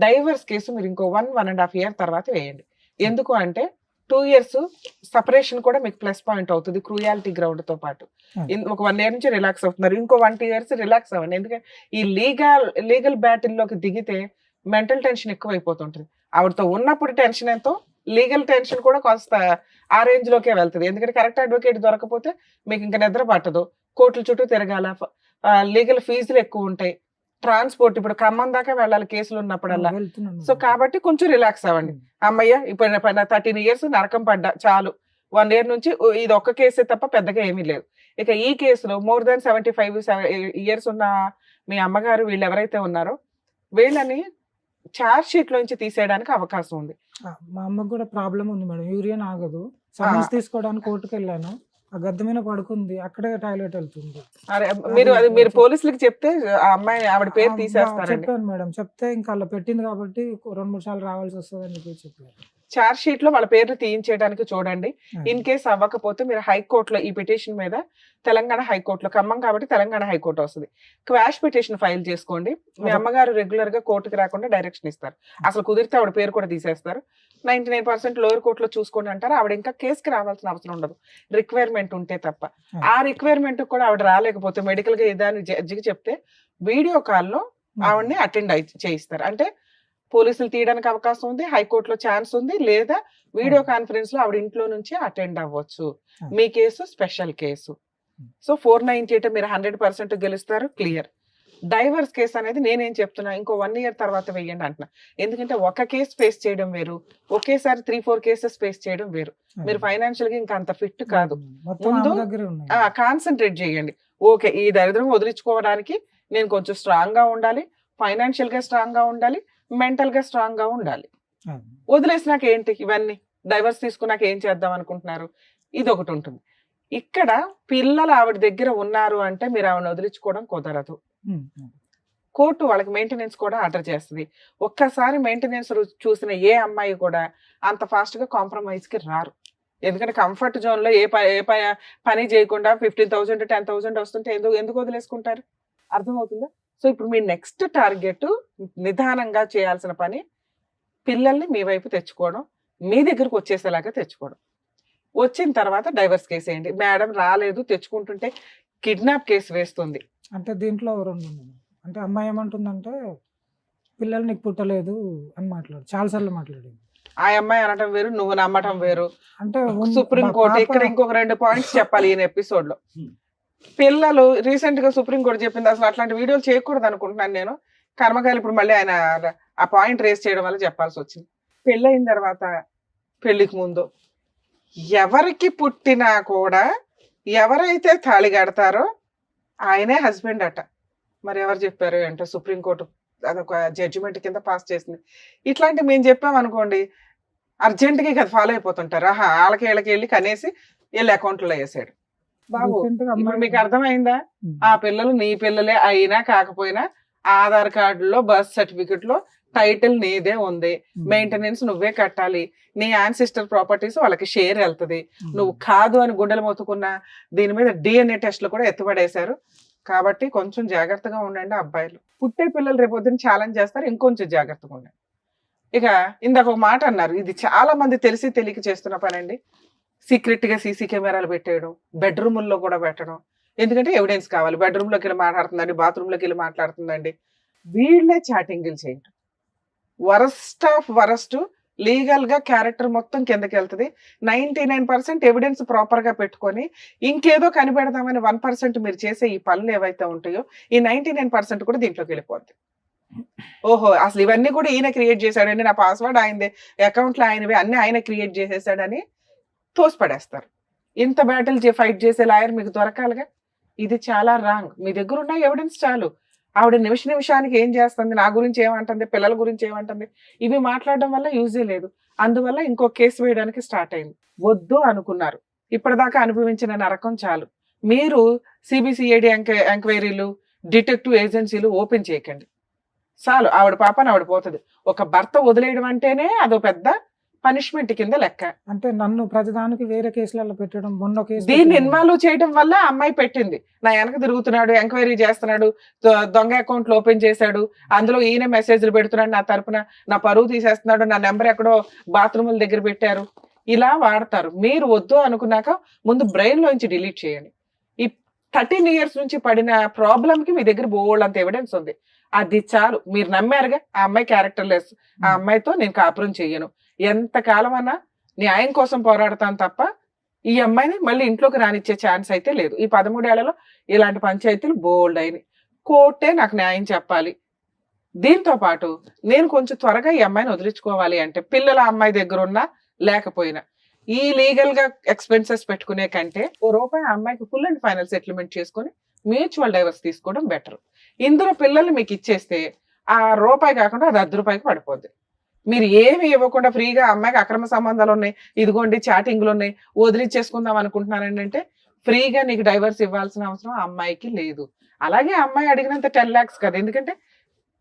డైవర్స్ కేసు మీరు ఇంకో 1.5 year తర్వాత వేయండి. ఎందుకు అంటే 2 years సపరేషన్ కూడా మీకు ప్లస్ పాయింట్ అవుతుంది క్రూయాలిటీ గ్రౌండ్ తో పాటు. ఒక 1 year నుంచి రిలాక్స్ అవుతున్నారు, ఇంకో 1-2 years రిలాక్స్ అవ్వండి. ఎందుకంటే ఈ లీగల్ బ్యాటిల్లోకి దిగితే మెంటల్ టెన్షన్ ఎక్కువ అయిపోతుంటుంది. ఆవిడతో ఉన్నప్పుడు టెన్షన్ ఎంతో, లీగల్ టెన్షన్ కూడా కొంత ఆ రేంజ్ లోకే వెళ్తుంది. ఎందుకంటే కరెక్ట్ అడ్వకేట్ దొరకపోతే మీకు ఇంకా నిద్ర పట్టదు, కోర్టుల చుట్టూ తిరగాల, లీగల్ ఫీజులు ఎక్కువ ఉంటాయి, ట్రాన్స్పోర్ట్ ఇప్పుడు ఖమ్మం దాకా వెళ్ళాలి కేసులు ఉన్నప్పుడల్లా. సో కాబట్టి కొంచెం రిలాక్స్ అవ్వండి. అమ్మయ్య ఇప్పుడు 13 years నరకం పడ్డా చాలు, 1 year నుంచి ఇది ఒక్క కేసే తప్ప పెద్దగా ఏమీ లేదు. ఇక ఈ కేసులో more than 75 years ఉన్న మీ అమ్మగారు వీళ్ళు ఎవరైతే ఉన్నారో వీళ్ళని చార్జ్ షీట్ లోంచి తీసేయడానికి అవకాశం ఉంది. మా అమ్మకు కూడా ప్రాబ్లం ఉంది మేడం, యూరియన్ ఆగదు. సమన్స్ తీసుకోవడానికి కోర్టుకు వెళ్ళాను, ఆ గద్దె మీద పడుకుంది, అక్కడే టాయిలెట్ వెళ్తుంది. మీరు పోలీసులకు చెప్తే ఆ అమ్మాయి ఆవిడ పేరు తీసేస్తారండి. చెప్పాను మేడం, చెప్తే ఇంకా అలా పెట్టింది కాబట్టి 2-3 సార్లు రావాల్సి వస్తుంది అని చెప్పి చెప్పారు. చార్జ్ షీట్ లో వాళ్ళ పేర్లు తీయించేయడానికి చూడండి. ఇన్ కేస్ అవ్వకపోతే మీరు హైకోర్టులో ఈ పిటిషన్ మీద తెలంగాణ హైకోర్టులో, ఖమ్మం కాబట్టి తెలంగాణ హైకోర్టు వస్తుంది, క్వాష్ పిటిషన్ ఫైల్ చేసుకోండి. మీ అమ్మగారు రెగ్యులర్ గా కోర్టుకి రాకుండా డైరెక్షన్ ఇస్తారు. అసలు కుదిరితే ఆవిడ పేరు కూడా తీసేస్తారు. 99% లోయర్ కోర్టులో చూసుకోండి అంటారు. ఆవిడ ఇంకా కేసుకి రావాల్సిన అవసరం ఉండదు, రిక్వైర్మెంట్ ఉంటే తప్ప. ఆ రిక్వైర్మెంట్ కూడా ఆవిడ రాలేకపోతే మెడికల్ గా ఏదాన్ని జడ్జికి చెప్తే వీడియో కాల్లో ఆవిడని అటెండ్ చేయిస్తారు. అంటే పోలీసులు తీయడానికి అవకాశం ఉంది, హైకోర్టులో ఛాన్స్ ఉంది, లేదా వీడియో కాన్ఫరెన్స్ లో ఆవిడ ఇంట్లో నుంచి అటెండ్ అవ్వచ్చు. మీ కేసు స్పెషల్ కేసు. సో 498 మీరు 100% గెలుస్తారు, క్లియర్. డైవర్స్ కేసు అనేది నేనేం చెప్తున్నా, ఇంకో 1 year తర్వాత వెయ్యండి అంటున్నా. ఎందుకంటే ఒక కేసు ఫేస్ చేయడం వేరు, ఒకేసారి 3-4 కేసెస్ ఫేస్ చేయడం వేరు. మీరు ఫైనాన్షియల్ గా ఇంకా అంత ఫిట్ కాదు. ముందు కాన్సన్ట్రేట్ చేయండి. ఓకే, ఈ దరిద్రం వదిలించుకోవడానికి నేను కొంచెం స్ట్రాంగ్ గా ఉండాలి, ఫైనాన్షియల్ గా స్ట్రాంగ్ గా ఉండాలి, మెంటల్ గా స్ట్రాంగ్ గా ఉండాలి. వదిలేసినాక ఏంటి, ఇవన్నీ డైవర్స్ తీసుకున్నాక ఏం చేద్దాం అనుకుంటున్నారు, ఇది ఒకటి ఉంటుంది. ఇక్కడ పిల్లలు ఆవిడ దగ్గర ఉన్నారు అంటే మీరు ఆవిడని వదిలించుకోవడం కుదరదు. కోర్టు వాళ్ళకి మెయింటెనెన్స్ కూడా ఆర్డర్ చేస్తుంది. ఒక్కసారి మెయింటెనెన్స్ చూసిన ఏ అమ్మాయి కూడా అంత ఫాస్ట్ గా కాంప్రమైజ్ కి రారు. ఎందుకంటే కంఫర్ట్ జోన్ లో ఏ పని చేయకుండా 15,000 10,000 వస్తుంటే ఎందుకు వదిలేసుకుంటారు, అర్థమవుతుందా? సో ఇప్పుడు మీ నెక్స్ట్ టార్గెట్ నిదానంగా చేయాల్సిన పని పిల్లల్ని మీ వైపు తెచ్చుకోవడం, మీ దగ్గరకు వచ్చేసేలాగా తెచ్చుకోవడం. వచ్చిన తర్వాత డైవర్స్ కేసు వేయండి. మేడం రాలేదు, తెచ్చుకుంటుంటే కిడ్నాప్ కేసు వేస్తుంది. అంటే దీంట్లో 2 ఉన్నాయి. అంటే అమ్మాయి ఏమంటుందంటే పిల్లలు నీకు పుట్టలేదు అని చాలాసార్లు మాట్లాడింది. ఆ అమ్మాయి అనటం వేరు, నువ్వు నమ్మటం వేరు. అంటే సుప్రీంకోర్టు ఇక్కడ ఇంకొక 2 పాయింట్స్ చెప్పాలి ఈయన ఎపిసోడ్ లో. పిల్లలు రీసెంట్ గా సుప్రీంకోర్టు చెప్పింది అసలు అట్లాంటి వీడియోలు చేయకూడదు అనుకుంటున్నాను నేను. కర్మకాయలు ఇప్పుడు మళ్ళీ ఆయన ఆ పాయింట్ రేస్ చేయడం వల్ల చెప్పాల్సి వచ్చింది. పెళ్ళయిన తర్వాత పెళ్లికి ముందు ఎవరికి పుట్టినా కూడా ఎవరైతే తాళి కడతారో ఆయనే హస్బెండ్ అట. మరి ఎవరు చెప్పారు ఏంటో సుప్రీంకోర్టు అదొక జడ్జిమెంట్ కింద పాస్ చేసింది. ఇట్లాంటి మేము చెప్పాం అనుకోండి, అర్జెంట్గా కదా ఫాలో అయిపోతుంటారు. వాళ్ళకి వీళ్ళకి వెళ్ళి కనేసి వీళ్ళ అకౌంట్లో వేసాడు. బాబు ఇప్పుడు మీకు అర్థమైందా? ఆ పిల్లలు నీ పిల్లలే అయినా కాకపోయినా ఆధార్ కార్డులో బర్త్ సర్టిఫికెట్ లో టైటిల్ నీదే ఉంది, మెయింటెనెన్స్ నువ్వే కట్టాలి, నీ యాన్సిస్టర్ ప్రాపర్టీస్ వాళ్ళకి షేర్ వెళ్తుంది. నువ్వు కాదు అని గుండెలు మొత్తుకున్నా దీని మీద DNA టెస్ట్లు కూడా ఎత్తుపడేశారు. కాబట్టి కొంచెం జాగ్రత్తగా ఉండండి అబ్బాయిలు. పుట్టే పిల్లలు రేపొద్దున ఛాలెంజ్ చేస్తారు, ఇంకొంచెం జాగ్రత్తగా ఉండండి. ఇక ఇందాక ఒక మాట అన్నారు, ఇది చాలా మంది తెలిసి తెలియక చేస్తున్న పని అండి. సీక్రెట్ గా సీసీ కెమెరాలు పెట్టేయడం, బెడ్రూముల్లో కూడా పెట్టడం. ఎందుకంటే ఎవిడెన్స్ కావాలి. బెడ్రూమ్ లోకి వెళ్ళి మాట్లాడుతుందండి, బాత్రూమ్ లోకి వెళ్ళి మాట్లాడుతుందండి, వీళ్ళే చాటింగ్లు చేయటం. Worst of worst. లీగల్ గా క్యారెక్టర్ మొత్తం కిందకి వెళ్తుంది. 99% ఎవిడెన్స్ ప్రాపర్ గా పెట్టుకొని ఇంకేదో కనిపెడదామని 1% మీరు చేసే ఈ పనులు ఏవైతే ఉంటాయో ఈ 99% కూడా దీంట్లోకి వెళ్ళిపోద్ది. ఓహో అసలు ఇవన్నీ కూడా ఈయన క్రియేట్ చేశాడండి, నా పాస్వర్డ్ ఆయనదే, అకౌంట్లో ఆయనవే, అన్ని ఆయన క్రియేట్ చేసేసాడని తోసిపడేస్తారు. ఇంత బ్యాటిల్ ఫైట్ చేసే లాయర్ మీకు దొరకాలిగా. ఇది చాలా రాంగ్. మీ దగ్గర ఉన్న ఎవిడెన్స్ చాలు. ఆవిడ నిమిషానికి ఏం చేస్తుంది, నా గురించి ఏమంటుంది, పిల్లల గురించి ఏమంటుంది, ఇవి మాట్లాడడం వల్ల యూజే లేదు. అందువల్ల ఇంకో కేసు వేయడానికి స్టార్ట్ అయింది. వద్దు అనుకున్నారు, ఇప్పటిదాకా అనుభవించిన నరకం చాలు. మీరు సిబిసిఐడి ఎంక్వైరీలు, డిటెక్టివ్ ఏజెన్సీలు ఓపెన్ చేయకండి. చాలు, ఆవిడ పాపని ఆవిడ పోతుంది. ఒక భర్త వదిలేయడం అంటేనే అదో పెద్ద పనిష్మెంట్ కింద లెక్క. అంటే నన్ను ప్రతిదానికి వేరే కేసులలో పెట్టడం, మొన్న కేసు దీన్ని ఇన్వాల్వ్ చేయడం వల్ల అమ్మాయి పెట్టింది. నా వెనక తిరుగుతున్నాడు, ఎంక్వైరీ చేస్తున్నాడు, దొంగ అకౌంట్లు ఓపెన్ చేశాడు, అందులో ఈయన మెసేజ్లు పెడుతున్నాడు నా తరపున, నా పరువు తీసేస్తున్నాడు, నా నెంబర్ ఎక్కడో బాత్రూముల దగ్గర పెట్టారు, ఇలా వాడతారు. మీరు వద్దు అనుకున్నాక ముందు బ్రెయిన్ లోంచి డిలీట్ చేయండి. ఈ 13 years నుంచి పడిన ప్రాబ్లం కి మీ దగ్గర బోల్డ్ అంత ఎవిడెన్స్ ఉంది. అది చాలు. మీరు నమ్మారుగా ఆ అమ్మాయి క్యారెక్టర్ లెస్, ఆ అమ్మాయితో నేను కాపురం చెయ్యను, ఎంతకాలం అన్నా న్యాయం కోసం పోరాడతాను తప్ప ఈ అమ్మాయిని మళ్ళీ ఇంట్లోకి రానిచ్చే ఛాన్స్ అయితే లేదు. ఈ 13 ఏళ్లలో ఇలాంటి పంచాయతీలు బోల్డ్ అయినాయి. కోర్టే నాకు న్యాయం చెప్పాలి. దీంతో పాటు నేను కొంచెం త్వరగా ఈ అమ్మాయిని వదిలించుకోవాలి అంటే పిల్లల అమ్మాయి దగ్గర ఉన్నా లేకపోయినా ఈ లీగల్ గా ఎక్స్పెన్సెస్ పెట్టుకునే కంటే ₹1 ఆ అమ్మాయికి ఫుల్ అండ్ ఫైనల్ సెటిల్మెంట్ చేసుకుని మ్యూచువల్ డైవర్స్ తీసుకోవడం బెటర్. ఇందులో పిల్లల్ని మీకు ఇచ్చేస్తే ఆ ₹1 కాకుండా అది ₹10 పడిపోద్ది. మీరు ఏమి ఇవ్వకుండా ఫ్రీగా అమ్మాయికి అక్రమ సంబంధాలు ఉన్నాయి, ఇదిగోండి చాటింగ్లు ఉన్నాయి, వదిలిచ్చేసుకుందాం అనుకుంటున్నానండి అంటే ఫ్రీగా నీకు డైవర్స్ ఇవ్వాల్సిన అవసరం ఆ అమ్మాయికి లేదు. అలాగే అమ్మాయి అడిగినంత 10 lakhs కదా, ఎందుకంటే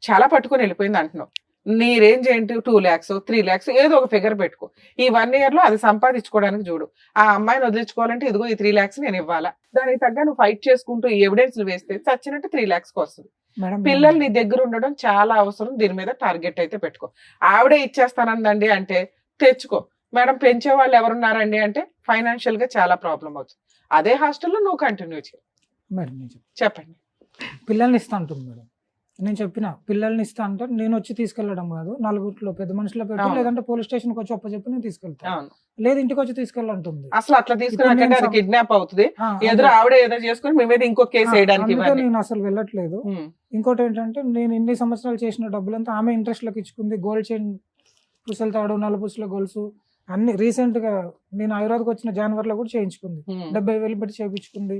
చాలా పట్టుకొని వెళ్ళిపోయింది అంటున్నావు. నీ రేంజ్ ఏంటి 2 lakhs 3 lakhs ఏదో ఒక ఫిగర్ పెట్టుకో. ఈ 1 year లో అది సంపాదించుకోవడానికి చూడు. ఆ అమ్మాయిని వదిలించుకోవాలంటే ఇదిగో ఈ 3 lakhs నేను ఇవ్వాలా, దానికి తగ్గ నువ్వు ఫైట్ చేసుకుంటూ ఈ ఎవిడెన్స్ వేస్తే చచ్చినట్టు 3 lakhs వస్తుంది. మేడం పిల్లలు నీ దగ్గర ఉండడం చాలా అవసరం. దీని మీద టార్గెట్ అయితే పెట్టుకో. ఆవిడే ఇచ్చేస్తానందండి అంటే తెచ్చుకో. మేడం పెంచే వాళ్ళు ఎవరున్నారండి అంటే ఫైనాన్షియల్ గా చాలా ప్రాబ్లం అవుతుంది. అదే హాస్టల్లో నువ్వు కంటిన్యూ చేయి. మేడం నేను చెప్పండి. పిల్లల్ని ఇస్తా అంటుంది మేడం. నేను చెప్పిన పిల్లల్ని ఇస్తా అంటే నేను వచ్చి తీసుకెళ్లడం కాదు, నలుగురిలో పెద్ద మనుషుల పెట్టి అవును. లేదంటే పోలీస్ స్టేషన్కి వచ్చి చెప్పి నేను తీసుకెళ్తాను, అవును. లేదు ఇంటికి వచ్చి తీసుకెళ్ళంటుంది. అసలు అట్లా తీసుకున్నాకంటే అది కిడ్నాప్ అవుతుంది. ఎదురు ఆవిడ ఏదో చేసుకుని మీ మీద ఇంకో కేసు వేయడానికి అందుకే ఇవ్వండి. నేను అసలు వెళ్ళట్లేదు. ఇంకోటి ఏంటంటే నేను ఇన్ని సంవత్సరాలు చేసిన డబ్బులంతా ఆమె ఇంట్రెస్ట్ లకు ఇచ్చుకుంది. గోల్డ్ చైన్, పుసల తాడు, నలుపుసల గొలుసు అన్ని రీసెంట్ గా నేను హైదరాబాద్కి వచ్చిన జనవరిలో కూడా చేయించుకుంది. 70,000 పెట్టి చేయించుకుంది,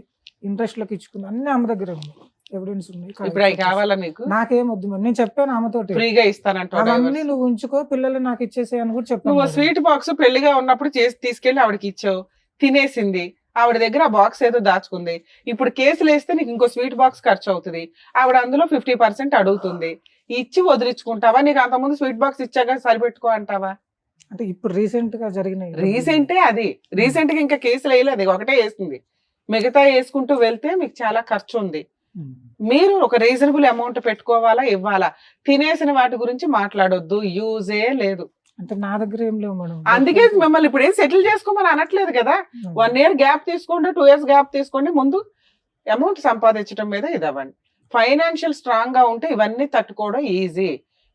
ఇంట్రెస్ట్ లకు ఇచ్చుకుంది. అన్ని ఆమె దగ్గర ఉంది, ఎవిడెన్స్ ఉంది. ఇప్పుడు అవి కావాలా నీకు? నాకేం వద్దు మేడం, నేను చెప్పాను ఆమెతోటి ఫ్రీగా ఇస్తానంటావు. అవన్నీ నువ్వు ఉంచుకో, పిల్లలు నాకు ఇచ్చేసే అని కూడా నువ్వు చెప్పాను. స్వీట్ బాక్స్ పెళ్లిగా ఉన్నప్పుడు చేసి తీసుకెళ్లి ఆవిడకి ఇచ్చావు, తినేసింది. ఆవిడ దగ్గర ఆ బాక్స్ ఏదో దాచుకుంది. ఇప్పుడు కేసులు వేస్తే నీకు ఇంకో స్వీట్ బాక్స్ ఖర్చు అవుతుంది. ఆవిడ అందులో 50% అడుగుతుంది. ఇచ్చి వదిలించుకుంటావా? నీకు అంతకుముందు స్వీట్ బాక్స్ ఇచ్చాక సరిపెట్టుకో అంటావా? అంటే ఇప్పుడు రీసెంట్ గా జరిగిన రీసెంటే అది. రీసెంట్ గా ఇంకా కేసులు వేయలేదు, ఒకటే వేసింది. మిగతా వేసుకుంటూ వెళ్తే మీకు చాలా ఖర్చు ఉంది. మీరు ఒక రీజనబుల్ అమౌంట్ పెట్టుకోవాలా, ఇవ్వాలా. తినేసిన వాటి గురించి మాట్లాడొద్దు, యూజే లేదు. అంటే నా దగ్గర ఏం లేవు మేడం. అందుకే మిమ్మల్ని ఇప్పుడు ఏం సెటిల్ చేసుకోమని అనట్లేదు కదా. 1 year గ్యాప్ తీసుకోండి, 2 years గ్యాప్ తీసుకోండి. ముందు అమౌంట్ సంపాదించడం మీద ఇది అవ్వండి. ఫైనాన్షియల్ స్ట్రాంగ్ గా ఉంటే ఇవన్నీ తట్టుకోవడం ఈజీ.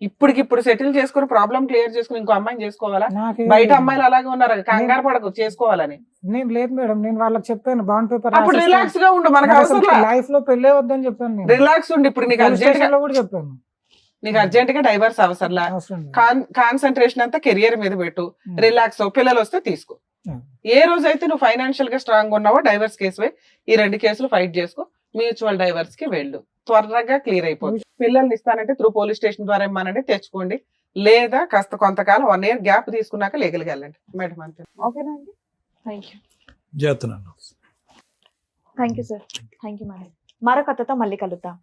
ఇప్పటికిప్పుడు సెటిల్ చేసుకుని ప్రాబ్లం క్లియర్ చేసుకుని ఇంకో అమ్మాయిని చేసుకోవాలా? బయట అమ్మాయిలు అలాగే ఉన్నారు, కంగారు పడకు చేసుకోవాలని. నేను లేదు మేడం, నేను వాళ్ళకి చెప్పాను బాండ్ పేపర్ అప్పుడు రిలాక్స్ గా ఉండు, మనకు అవసరం లైఫ్ లో పెళ్ళే వద్దని చెప్పాను నేను. రిలాక్స్ ఉండి. ఇప్పుడు నీకు అర్జెంట్ గా కూడా చెప్పాను, నీకు అర్జెంట్ గా డైవర్స్ అవసరంలా. అవసరం లేదు. కాన్సన్ట్రేషన్ అంతా కెరియర్ మీద పెట్టు, రిలాక్స్ అవ్వు. పిల్లలు వస్తే తీసుకో. ఏ రోజైతే నువ్వు ఫైనాన్షియల్ గా స్ట్రాంగ్ ఉన్నావో డైవర్స్ కేసు ఈ 2 కేసులు ఫైట్ చేసుకో. మ్యూచువల్ డైవర్స్ కి వెళ్ళు, త్వరగా క్లియర్ అయిపోతుంది. పిల్లల్ని ఇస్తానంటే త్రూ పోలీస్ స్టేషన్ ద్వారా ఇమ్మానంటే తెచ్చుకోండి, లేదా కాస్త కొంతకాలం 1 year గ్యాప్ తీసుకున్నాక లీగల్గా వెళ్ళండి మేడం. అంతే. ఓకేనా అండి? Thank you. చేస్తున్నాను. Thank you sir. Thank you madam. మరో కథతో మళ్ళీ కలుద్దాం.